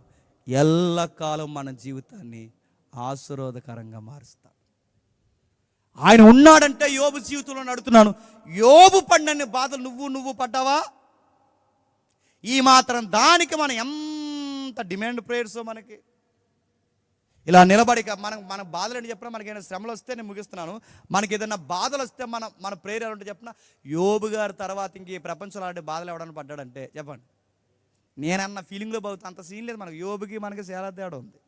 ఎల్లకాలం మన జీవితాన్ని ఆశీర్వాదకరంగా మారుస్తాడు. ఆయన ఉన్నాడంటే యోబు జీవితంలో నడుతున్నాను. యోబు పడినన్ని బాధలు నువ్వు పడ్డావా? ఈ మాత్రం దానికి మనం ఎంత డిమాండ్ ప్రేయర్సో మనకి ఇలా నిలబడి మన బాధలు ఏంటి చెప్పినా, మనకి ఏదైనా శ్రమలు వస్తే నేను ముగిస్తున్నాను, మనకి ఏదైనా బాధలు వస్తే మన ప్రేయర్ ఎలా ఉంటే చెప్పిన, యోబు గారి తర్వాత ఇంక ఈ ప్రపంచంలో అలాంటి బాధలు ఎవడన్నా పడ్డాడంటే చెప్పండి. నేనన్న ఫీలింగ్లో బాగుతా, అంత సీన్ లేదు మనకి. యోబుకి మనకి చాలా తేడా ఉంది.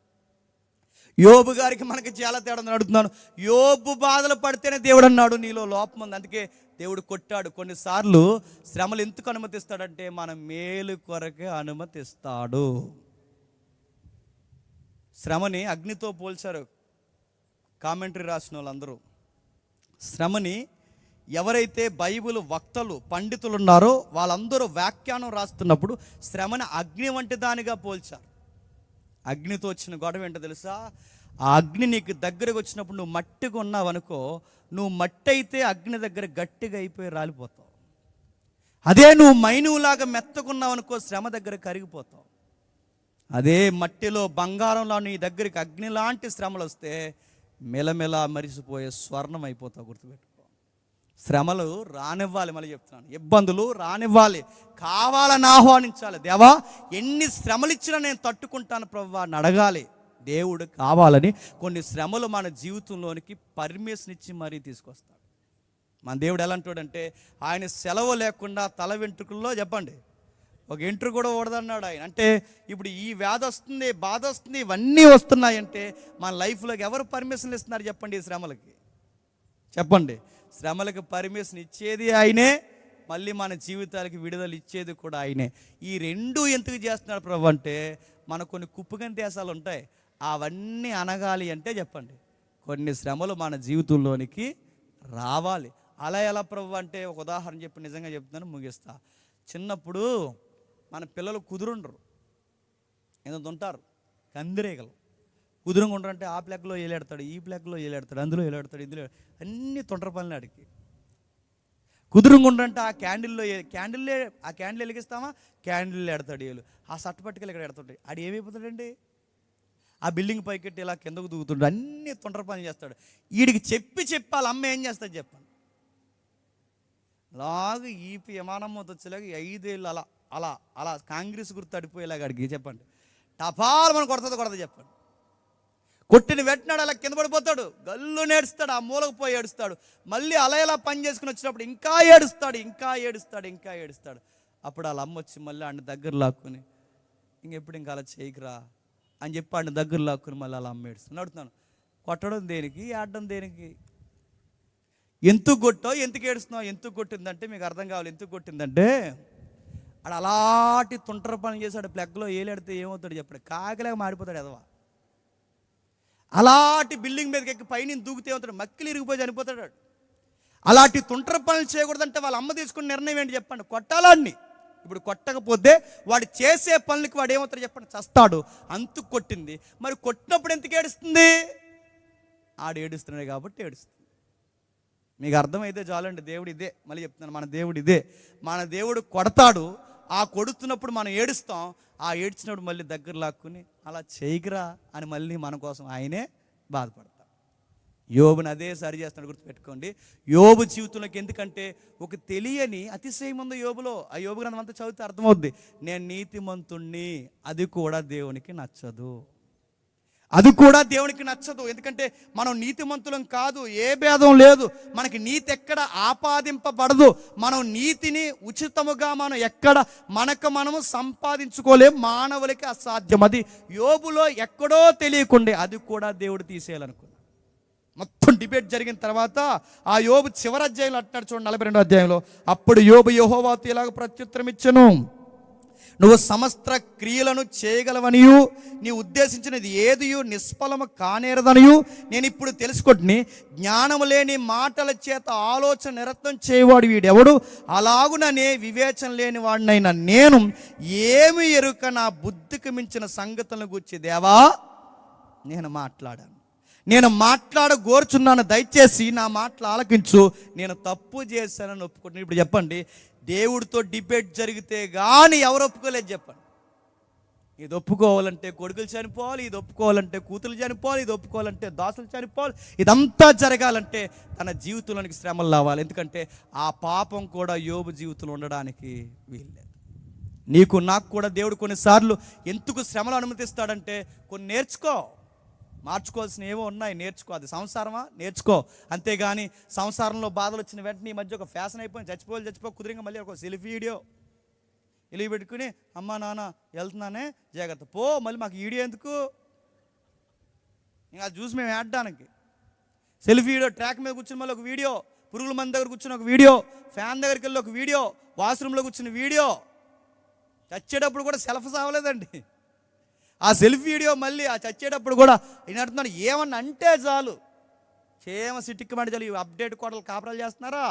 యోబు గారికి మనకి చాలా తేడా ఉందని అడుగుతున్నాను. యోబు బాధలు పడితేనే దేవుడు అన్నాడు నీలో లోపం ఉంది, అందుకే దేవుడు కొట్టాడు. కొన్నిసార్లు శ్రమలు ఎందుకు అనుమతిస్తాడంటే మన మేలు కొరకే అనుమతిస్తాడు. శ్రమని అగ్నితో పోల్చారు కామెంటరీ రాసిన వాళ్ళందరూ. శ్రమని ఎవరైతే బైబిల్ వక్తలు పండితులు ఉన్నారో వాళ్ళందరూ వ్యాఖ్యానం రాస్తున్నప్పుడు శ్రమని అగ్ని వంటి దానిగా పోల్చారు. అగ్నితో వచ్చిన గొడవ ఏంటో తెలుసా? ఆ అగ్ని నీకు దగ్గరకు వచ్చినప్పుడు నువ్వు మట్టిగా ఉన్నావు అనుకో, నువ్వు మట్టి అయితే అగ్ని దగ్గర గట్టిగా అయిపోయి రాలిపోతావు. అదే నువ్వు మైనువులాగా మెత్తకున్నావు అనుకో, శ్రమ దగ్గర కరిగిపోతావు. అదే మట్టిలో బంగారంలో నీ దగ్గరికి అగ్ని లాంటి శ్రమలు వస్తే మెలమెల మరిసిపోయే స్వర్ణం అయిపోతావు. గుర్తుపెట్టుకో, శ్రమలు రానివ్వాలి. మళ్ళీ చెప్తున్నాను, ఇబ్బందులు రానివ్వాలి, కావాలని ఆహ్వానించాలి. దేవా ఎన్ని శ్రమలు ఇచ్చినా నేను తట్టుకుంటాను ప్రభువా అని అడగాలి. దేవుడు కావాలని కొన్ని శ్రమలు మన జీవితంలోనికి పర్మిషన్ ఇచ్చి మరీ తీసుకొస్తాడు. మన దేవుడు ఎలా అంటాడంటే, ఆయన సెలవు లేకుండా తల వెంట్రుకల్లో చెప్పండి ఒక వెంట్రుక కూడా ఊడదన్నాడు ఆయన. అంటే ఇప్పుడు ఈ వ్యాధి వస్తుంది, బాధ వస్తుంది, ఇవన్నీ వస్తున్నాయంటే మన లైఫ్లోకి ఎవరు పర్మిషన్లు ఇస్తున్నారు చెప్పండి? ఈ శ్రమలకి చెప్పండి. శ్రమలకు పర్మిషన్ ఇచ్చేది ఆయనే, మళ్ళీ మన జీవితాలకి విడుదల ఇచ్చేది కూడా ఆయనే. ఈ రెండు ఎందుకు చేస్తున్నాడు ప్రభు అంటే, మన కొన్ని కుప్పగని దేశాలు ఉంటాయి, అవన్నీ అనగాలి అంటే చెప్పండి కొన్ని శ్రమలు మన జీవితంలోనికి రావాలి. అలా ఎలా ప్రభు అంటే, ఒక ఉదాహరణ చెప్పి నిజంగా చెప్తున్నాను, ముగిస్తా. చిన్నప్పుడు మన పిల్లలు కుదురుండరు, ఏదో ఉంటారు కందిరేగలు. కుదురుగా ఉండరంటే ఆ ప్లేక్లో ఏలాడతాడు, ఈ ప్లేక్లో ఏలాడతాడు, అందులో ఏలాడతాడు, ఇందులో అన్ని తొంటర పనులు ఆడికి. కుదురుగా ఉండరంటే ఆ క్యాండిల్ వెలిగిస్తామా, క్యాండిల్ ఎడతాడు ఏలు, ఆ సట్టు పట్టుకెళ్ళి ఇక్కడ ఎడతాడు. ఆడు ఏమైపోతాడండి? ఆ బిల్డింగ్ పైకెట్టి ఇలా కిందకు దూకుతుంటాడు, అన్ని తొంటర పనులు చేస్తాడు. వీడికి చెప్పి వాళ్ళ అమ్మ ఏం చేస్తుంది చెప్పండి, లాగు ఈపి విమానం వచ్చేలాగా 5 ఏళ్ళు అలా అలా అలా కాంగ్రెస్ గుర్తు అడిపోయేలాగా అడిగి చెప్పండి, టపాలు మనం కొడుతుంది చెప్పండి. కొట్టిన వెంటనాడు అలా కింద పడిపోతాడు, గల్లు నేడుస్తాడు, ఆ మూలకు పోయి ఏడుస్తాడు. మళ్ళీ అలా ఇలా పని చేసుకుని వచ్చినప్పుడు ఇంకా ఏడుస్తాడు. అప్పుడు వాళ్ళ అమ్మ వచ్చి మళ్ళీ ఆయన దగ్గర లాక్కుని, ఇంకెప్పుడు ఇంకా అలా చేయకురా అని చెప్పి ఆయన దగ్గర లాక్కుని మళ్ళీ అలా అమ్మ ఏడుస్తాను. అడుగుతున్నాను, కొట్టడం దేనికి, ఆడడం దేనికి? ఎందుకు కొట్టావు, ఎందుకు ఏడుస్తున్నావు? ఎందుకు కొట్టిందంటే మీకు అర్థం కావాలి. ఎందుకు కొట్టిందంటే ఆడు అలాంటి తుంటర పనులు చేశాడు. ప్లగ్లో ఏలాడితే ఏమవుతాడు చెప్పండి? కాకిలాగా మాడిపోతాడు ఎదవా. అలాంటి బిల్డింగ్ మీదకి ఎక్కి పైన దూకితే అవుతాడు, మక్కిలు ఇరిగిపోయి చనిపోతాడు. అలాంటి తుంటర పనులు చేయకూడదంటే వాళ్ళ అమ్మ తీసుకున్న నిర్ణయం ఏంటి చెప్పండి? కొట్టాలాడిని. ఇప్పుడు కొట్టకపోతే వాడు చేసే పనులకి వాడు ఏమవుతాడు చెప్పండి? చస్తాడు. అంతు కొట్టింది. మరి కొట్టినప్పుడు ఎందుకు ఏడుస్తుంది? ఆడు ఏడుస్తున్నాడు కాబట్టి ఏడుస్తుంది. మీకు అర్థమైతే చాలండి. దేవుడు ఇదే, మళ్ళీ చెప్తున్నాను, మన దేవుడు ఇదే. మన దేవుడు కొడతాడు, ఆ కొడుతున్నప్పుడు మనం ఏడుస్తాం, ఆ ఏడ్చినప్పుడు మళ్ళీ దగ్గర లాక్కుని అలా చేయకురా అని మళ్ళీ మన కోసం ఆయనే బాధపడతాం. యోబుని అదే సరి చేస్తున్నాడు, గుర్తుపెట్టుకోండి. యోబు జీవితంలోకి ఎందుకంటే ఒక తెలియని అతిశయం ఉంది యోబులో. ఆ యోబు గ్రంథం అంతా చదివితే అర్థమవుద్ది. నేను నీతిమంతుణ్ణి, అది కూడా దేవునికి నచ్చదు. ఎందుకంటే మనం నీతిమంతులం కాదు, ఏ భేదం లేదు, మనకి నీతి ఎక్కడ ఆపాదింపబడదు. మనం నీతిని ఉచితముగా మనం ఎక్కడ మనము సంపాదించుకోలేం, మానవులకి అసాధ్యం. అది యోబులో ఎక్కడో తెలియకుండే అది కూడా దేవుడు తీసేయాలనుకున్నాడు. మొత్తం డిబేట్ జరిగిన తర్వాత ఆ యోబు చివరి అధ్యాయంలో అంటున్నాడు చూడండి, 42వ అధ్యాయంలో, అప్పుడు యోబు యెహోవాతో ఇలాగ ప్రత్యుత్తరం ఇచ్చెను, నువ్వు సమస్త క్రియలను చేయగలవనియు నీ ఉద్దేశించినది ఏదియు నిష్ఫలము కానేరదనియు నేను ఇప్పుడు తెలుసుకొట్టిని. జ్ఞానము లేని మాటల చేత ఆలోచన నిరతం చేయవాడు వీడెవడు? అలాగుననే వివేచన లేని వాడినైనా నేను ఏమి ఎరుక నా బుద్ధికి మించిన సంగతులను గూర్చి దేవా నేను మాట్లాడగోరుచున్నాను, దయచేసి నా మాటలు ఆలకించు, నేను తప్పు చేశానని ఒప్పుకుంటున్నాను. ఇప్పుడు చెప్పండి, దేవుడితో డిబేట్ జరిగితే కానీ ఎవరు ఒప్పుకోలేదు చెప్పండి? ఇది ఒప్పుకోవాలంటే కొడుకులు చనిపోవాలి, ఇది ఒప్పుకోవాలంటే కూతురు చనిపోవాలి, ఇది ఒప్పుకోవాలంటే దాసులు చనిపోవాలి. ఇదంతా జరగాలంటే తన జీవితంలోనికి శ్రమలు రావాలి. ఎందుకంటే ఆ పాపం కూడా యోబు జీవితంలో ఉండడానికి వీల్లేదు. నీకు నాకు కూడా దేవుడు కొన్నిసార్లు ఎందుకు శ్రమలు అనుమతిస్తాడంటే కొన్ని నేర్చుకో, మార్చుకోవాల్సిన ఏవో ఉన్నాయి, నేర్చుకో. అది సంసారమా, నేర్చుకో. అంతేగాని సంసారంలో బాధలు వచ్చిన వెంటనే ఈ మధ్య ఒక ఫ్యాషన్ అయిపోయింది, చచ్చిపో కుదిరిగా మళ్ళీ ఒక సెల్ఫీ వీడియో ఇలా పెట్టుకుని అమ్మా నాన్న వెళ్తున్నానే జాగ్రత్త పో, మళ్ళీ మాకు వీడియో ఎందుకు? ఇంకా అది చూసి మేము ఆడడానికి సెల్ఫీ వీడియో, ట్రాక్ మీద కూర్చుని మళ్ళీ ఒక వీడియో, పురుగుల మంది దగ్గర కూర్చుని ఒక వీడియో, ఫ్యాన్ దగ్గరికి వెళ్ళి ఒక వీడియో, వాష్రూమ్లో కూర్చుని వీడియో. చచ్చేటప్పుడు కూడా సెల్ఫ్ సావలేదండి. ఆ సెల్ఫీ వీడియో మళ్ళీ ఆ చచ్చేటప్పుడు కూడా అంటున్నాను, ఏమన్నా అంటే చాలు క్షేమ సిట్టికి మాట చాలు. అప్డేట్ కోటలు కాపరాలు చేస్తున్నారా?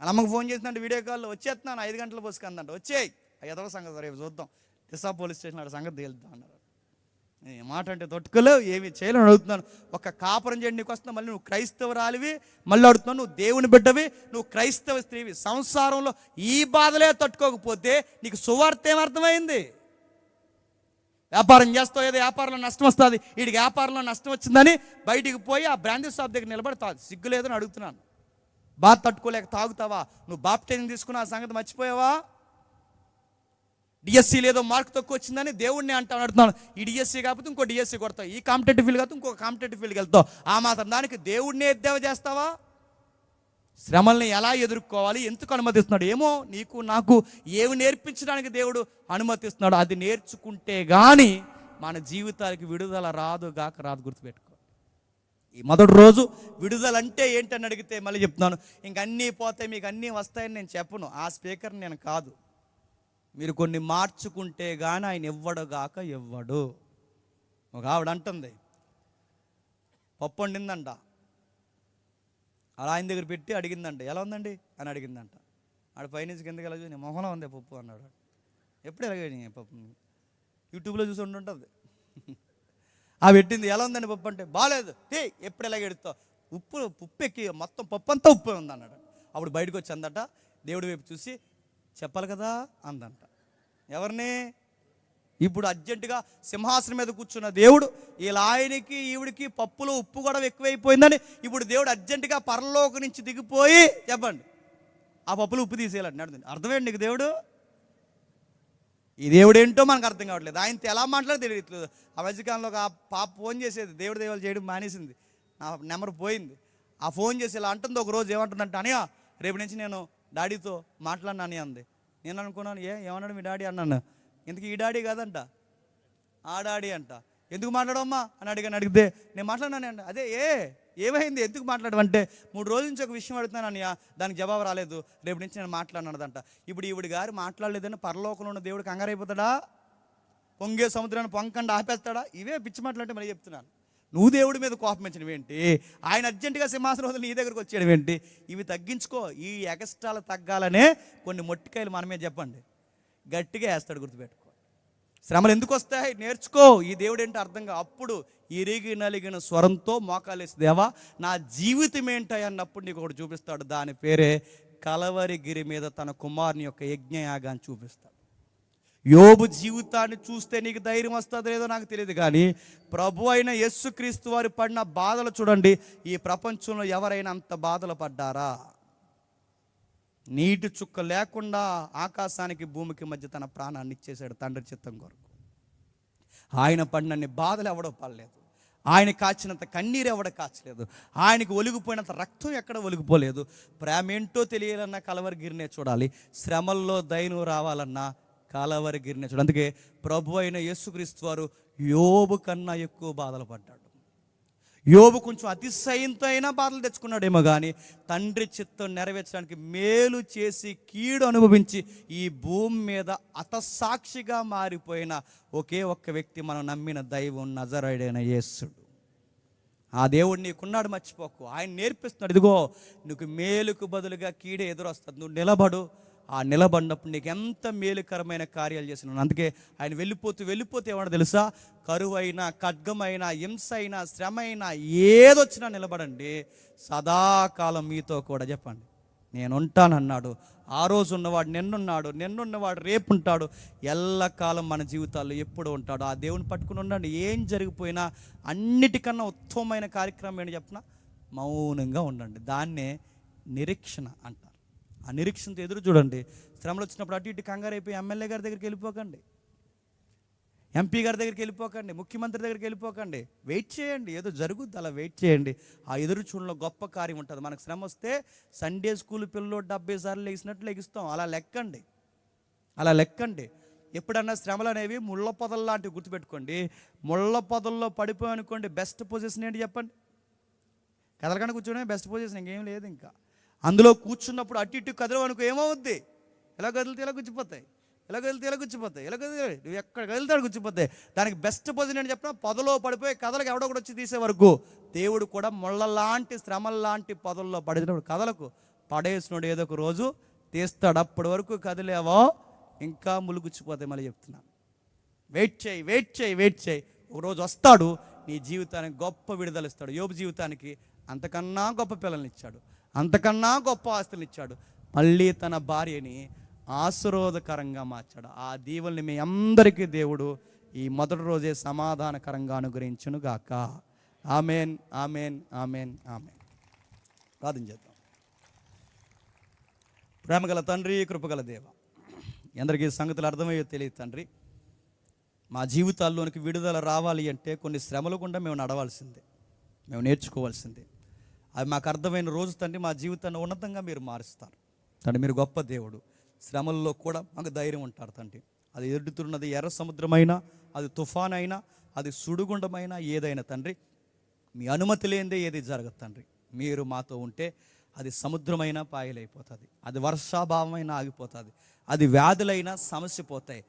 వాళ్ళ అమ్మకి ఫోన్ చేసిందంటే వీడియో కాల్లో, వచ్చేస్తున్నాను 5 గంటల పోసుకుందంట, వచ్చేయి ఎదవ సంగతి రేపు చూద్దాం, దిశా పోలీస్ స్టేషన్ ఆడ సంగతి తేలుద్దాం అన్నారు. నేను మాట అంటే తట్టుకోలేవు, ఏమి చేయలేని అడుగుతున్నాను. ఒక కాపురం చేయండి నీకు వస్తున్నా, మళ్ళీ నువ్వు క్రైస్తవురాలివి, మళ్ళీ అడుగుతున్నావు నువ్వు దేవుని బిడ్డవి, నువ్వు క్రైస్తవ స్త్రీవి. సంసారంలో ఈ బాధలే తట్టుకోకపోతే నీకు సువార్త ఏమర్థమైంది? వ్యాపారం చేస్తావు, ఏదో వ్యాపారంలో నష్టం వస్తుంది, వీడికి వ్యాపారంలో నష్టం వచ్చిందని బయటికి పోయి ఆ బ్రాండీ షాప్ దగ్గర నిలబడతా, సిగ్గు లేదని అడుగుతున్నాను. బాధ తట్టుకోలేక తాగుతావా? నువ్వు బాప్టైజింగ్ తీసుకున్న ఆ సంగతి మర్చిపోయావా? డిఎస్సీ లేదో మార్క్ తక్కువ వచ్చిందని దేవుడిని అడుగుతున్నాను. ఈ డిఎస్సీ కాకపోతే ఇంకో డిఎస్సీ కొడతావు, ఈ కాంపిటేటివ్ ఫీల్డ్ కాకపోతే ఇంకో కాంపిటేటివ్ ఫీల్డ్కి వెళ్తావు. ఆ మాత్రం దానికి దేవుడిని ఎద్దేవా చేస్తావా? శ్రమల్ని ఎలా ఎదుర్కోవాలి, ఎందుకు అనుమతిస్తున్నాడు? ఏమో నీకు నాకు ఏమి నేర్పించడానికి దేవుడు అనుమతిస్తున్నాడు. అది నేర్చుకుంటే కానీ మన జీవితానికి విడుదల రాదు గుర్తుపెట్టుకో. ఈ మొదటి రోజు విడుదల అంటే ఏంటని అడిగితే మళ్ళీ చెప్తున్నాను, ఇంక అన్నీ పోతాయి మీకు అన్నీ వస్తాయని నేను చెప్పను. ఆ స్పీకర్ నేను కాదు. మీరు కొన్ని మార్చుకుంటే కానీ ఆయన ఇవ్వడు. ఒక ఆవిడ అంటుంది, పప్పు వండిందంట, అలా ఆయన దగ్గర పెట్టి అడిగిందంట, ఎలా ఉందండి అని అడిగిందంట. ఆడ పైనుంచి కిందకి ఎలా చూసి, నీ మొహంలో ఉంది పప్పు అన్నాడు. ఎప్పుడు ఎలాగ పప్పు యూట్యూబ్లో చూసి ఉంటుంటుంది. ఆ పెట్టింది, ఎలా ఉందండి పప్పు అంటే, బాగాలేదు, ఎప్పుడు ఎలాగ ఎడుతావు, ఉప్పు ఎక్కి మొత్తం పప్పు అంతా ఉప్పు ఉంది అన్నాడు. అప్పుడు బయటకు వచ్చి అందట, దేవుడి వైపు చూసి చెప్పాలి కదా అందంట. ఎవరిని? ఇప్పుడు అర్జెంటుగా సింహాసనం మీద కూర్చున్న దేవుడు ఇలా ఆయనకి ఈవిడికి పప్పులో ఉప్పు కూడా ఎక్కువైపోయిందని ఇప్పుడు దేవుడు అర్జెంటుగా పరలోకం నుంచి దిగిపోయి చెప్పండి ఆ పప్పులో ఉప్పు తీసేయాలంటున్నాడు. అర్థమేంటి నీకు దేవుడు? ఈ దేవుడు ఏంటో మనకు అర్థం కావట్లేదు. ఆయనతో ఎలా మాట్లాడి తెలియట్లేదు. ఆ మధ్యకాలంలో ఒక పాప ఫోన్ చేసేది, దేవుడి దేవాలు చేయడం మానేసింది, నా నెంబర్ పోయింది. ఆ ఫోన్ చేసి ఇలా అంటుంది. ఒక రోజు ఏమంటుందంటే, అనయ్య రేపు నుంచి నేను డాడీతో మాట్లాడినాని అంది. నేను అనుకున్నాను, ఏమన్నాడు మీ డాడీ అన్నాను. ఇంతకీ ఈ డాడీ కాదంట, ఆ డాడీ అంట. ఎందుకు మాట్లాడమ్మా అని అడిగితే నేను మాట్లాడినాను అండి. అదే ఏమైంది, ఎందుకు మాట్లాడమంటే 3 రోజుల నుంచి ఒక విషయం అడుగుతున్నాను అన్నయ్య, దానికి జవాబు రాలేదు, రేపు నుంచి నేను మాట్లాడినదంట. ఇప్పుడు ఈవిడి గారు మాట్లాడలేదని పరలోకంలో ఉన్న దేవుడు కంగారైపోతాడా? పొంగే సముద్రాన్ని పొంగకుండా ఆపేస్తాడా? ఇవే పిచ్చి మాట్లాడితే మళ్ళీ చెప్తున్నాను. నువ్వు దేవుడి మీద కోపం పెంచినవేంటి? ఆయన అర్జెంటుగా సింహాసనం వదిలి నీ దగ్గరకు వచ్చేయడం ఏంటి? ఇవి తగ్గించుకో. ఈ ఎగస్ట్రాలు తగ్గాలనే కొన్ని మొట్టికాయలు మనమే చెప్పండి గట్టిగా వేస్తాడు, గుర్తుపెట్టుకో. శ్రమలు ఎందుకు వస్తాయి నేర్చుకో. ఈ దేవుడు ఏంటో అర్థంగా అప్పుడు ఇరిగి నలిగిన స్వరంతో మోకాలేసి, దేవా నా జీవితం ఏంటి అన్నప్పుడు నీకు ఒకటి చూపిస్తాడు. దాని పేరే కలవరి గిరి మీద తన కుమారుని యొక్క యజ్ఞయాగాన్ని చూపిస్తాడు. యోబు జీవితాన్ని చూస్తే నీకు ధైర్యం వస్తుందో లేదో నాకు తెలియదు, కానీ ప్రభు అయిన యేసుక్రీస్తు వారు పడిన బాధలు చూడండి. ఈ ప్రపంచంలో ఎవరైనా అంత బాధలు పడ్డారా? నీటి చుక్క లేకుండా ఆకాశానికి భూమికి మధ్య తన ప్రాణాన్ని ఇచ్చేశాడు తండ్రి చిత్తం కొరకు. ఆయన పడినన్ని బాధలు ఎవడో పడలేదు, ఆయన కాచినంత కన్నీరు ఎవడ కాచలేదు, ఆయనకు ఒలిగిపోయినంత రక్తం ఎక్కడ ఒలిగిపోలేదు. ప్రేమ ఏంటో తెలియాలన్నా కలవరిగిరినే చూడాలి, శ్రమల్లో దైను రావాలన్నా కలవరిగిరినే చూడాలి. అందుకే ప్రభు అయిన యేసుక్రీస్తు వారు యోబు కన్నా ఎక్కువ బాధలు పడ్డాడు. యోబు కొంచెం అతిశయంతో అయినా బాధలు తెచ్చుకున్నాడేమో, కానీ తండ్రి చిత్తం నెరవేర్చడానికి మేలు చేసి కీడు అనుభవించి ఈ భూమి మీద అతసాక్షిగా మారిపోయిన ఒకే ఒక్క వ్యక్తి మనం నమ్మిన దైవం నజరేయుడైన యేసుడు. ఆ దేవుడు నీకున్నాడు, మర్చిపోకు. ఆయన నేర్పిస్తున్నాడు, ఇదిగో నీకు మేలుకు బదులుగా కీడే ఎదురొస్తుంది, నువ్వు నిలబడు. ఆ నిలబడినప్పుడు నీకు ఎంత మేలుకరమైన కార్యాలు చేసినాను. అందుకే ఆయన వెళ్ళిపోతే ఏమన్నా తెలుసా, కరువైనా ఖడ్గమైనా హింస అయినా శ్రమ అయినా ఏదొచ్చినా నిలబడండి, సదాకాలం మీతో కూడా చెప్పండి నేను ఉంటానన్నాడు. ఆ రోజు ఉన్నవాడు నిన్నున్నవాడు రేపు ఉంటాడు, ఎల్లకాలం మన జీవితాల్లో ఎప్పుడు ఉంటాడు. ఆ దేవుని పట్టుకుని ఉండండి. ఏం జరిగిపోయినా అన్నిటికన్నా ఉత్తమమైన కార్యక్రమం ఏంటి చెప్పిన, మౌనంగా ఉండండి. దాన్నే నిరీక్షణ అంటారు. ఆ నిరీక్షణతో ఎదురు చూడండి. శ్రమలు వచ్చినప్పుడు అటు ఇటు కంగారు అయిపోయి ఎమ్మెల్యే గారి దగ్గరికి వెళ్ళిపోకండి, ఎంపీ గారి దగ్గరికి వెళ్ళిపోకండి, ముఖ్యమంత్రి దగ్గరికి వెళ్ళిపోకండి. వెయిట్ చేయండి, ఏదో జరుగుద్ది, అలా వెయిట్ చేయండి. ఆ ఎదురు చూడలో గొప్ప కార్యం ఉంటుంది. మనకు శ్రమ వస్తే సండే స్కూల్ పిల్లలు 70 సార్లు లెగిసినట్లు లెగిస్తాం. అలా లెక్కండి. ఎప్పుడన్నా శ్రమలు అనేవి ముళ్ళ పొదలు లాంటివి గుర్తుపెట్టుకోండి. ముళ్ళ పొదల్లో పడిపోయానుకోండి, బెస్ట్ పొజిషన్ ఏంటి చెప్పండి? కదలకుండా కూర్చోవడమే బెస్ట్ పొజిషన్, ఇంకేం లేదు. ఇంకా అందులో కూర్చున్నప్పుడు అటు ఇటు కదలవనుకో ఏమవుద్ది? ఎలా కదిలితే ఎలా గుచ్చిపోతాయి, ఎలా కదిలితే ఎలా గుచ్చిపోతాయి, ఎలా కదిలి నువ్వు ఎక్కడ కదిలితే గుచ్చిపోతాయి. దానికి బెస్ట్ పొజిషన్ ఏంటి చెప్పిన? పొదలో పడిపోయి కథలకు ఎవడో కూడా వచ్చి తీసే వరకు. దేవుడు కూడా ముళ్ళ లాంటి శ్రమల లాంటి పొదల్లో పడినప్పుడు కథలకు పడేసినోడు ఏదో ఒక రోజు తీస్తాడు. అప్పటి వరకు కదిలేవో ఇంకా ములుగుచ్చిపోతాయి. మళ్ళీ చెప్తున్నాను, వెయిట్ చేయి, వెయిట్ చేయి, వెయిట్ చేయి. ఒకరోజు వస్తాడు, నీ జీవితానికి గొప్ప విడుదల ఇస్తాడు. యోబు జీవితానికి అంతకన్నా గొప్ప పిల్లల్ని ఇచ్చాడు, అంతకన్నా గొప్ప ఆస్తులు ఇచ్చాడు. మళ్ళీ తన భార్యని ఆశీర్వాదకరంగా మార్చాడు. ఆ దీవెల్ని మీ అందరికీ దేవుడు ఈ మొదటి రోజే సమాధానకరంగా అనుగ్రహించును గాక. Amen, amen, amen, amen. ప్రార్థన చేద్దాం. ప్రేమగల తండ్రి, కృపగల దేవ, ఎందరికీ సంగతులు అర్థమయ్యో తెలియదు తండ్రి. మా జీవితాల్లోనికి విడుదల రావాలి అంటే కొన్ని శ్రమలు గుండా మేము నడవాల్సిందే, మేము నేర్చుకోవాల్సిందే. అవి మాకు అర్థమైన రోజు తండ్రి మా జీవితాన్ని ఉన్నతంగా మీరు మారుస్తారు తండ్రి. మీరు గొప్ప దేవుడు. శ్రమల్లో కూడా మాకు ధైర్యం ఉంటారు తండ్రి. అది ఎదుగుతున్నది ఎర్ర సముద్రమైనా, అది తుఫాన్ అయినా, అది సుడిగుండమైనా, ఏదైనా తండ్రి మీ అనుమతి లేనిదే ఏది జరగదు తండ్రి. మీరు మాతో ఉంటే అది సముద్రమైనా పాయలైపోతుంది, అది వర్షాభావమైనా ఆగిపోతుంది, అది వ్యాధులైనా సమస్య పోతాయి.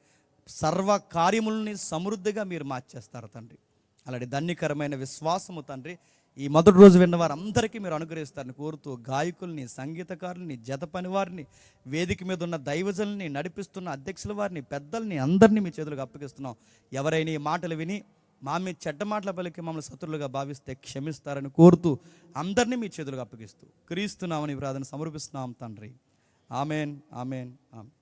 సర్వ కార్యములని సమృద్ధిగా మీరు మార్చేస్తారు తండ్రి. అలాంటి ధన్యకరమైన విశ్వాసము తండ్రి ఈ మొదటి రోజు విన్న వారందరికీ మీరు అనుగ్రహిస్తారని కోరుతూ, గాయకుల్ని, సంగీతకారుల్ని, జత పని వారిని, వేదిక మీద ఉన్న దైవజనుల్ని, నడిపిస్తున్న అధ్యక్షుల వారిని, పెద్దల్ని అందరినీ మీ చేతులకు అప్పగిస్తున్నాం. ఎవరైనా ఈ మాటలు విని మా మీ చెడ్డ మాటల పలికి మమ్మల్ని శత్రులుగా భావిస్తే క్షమిస్తారని కోరుతూ అందరినీ మీ చేతులకు అప్పగిస్తూ క్రీస్తునామని ప్రార్థన సమర్పిస్తున్నాం తండ్రి. Amen, amen, amen.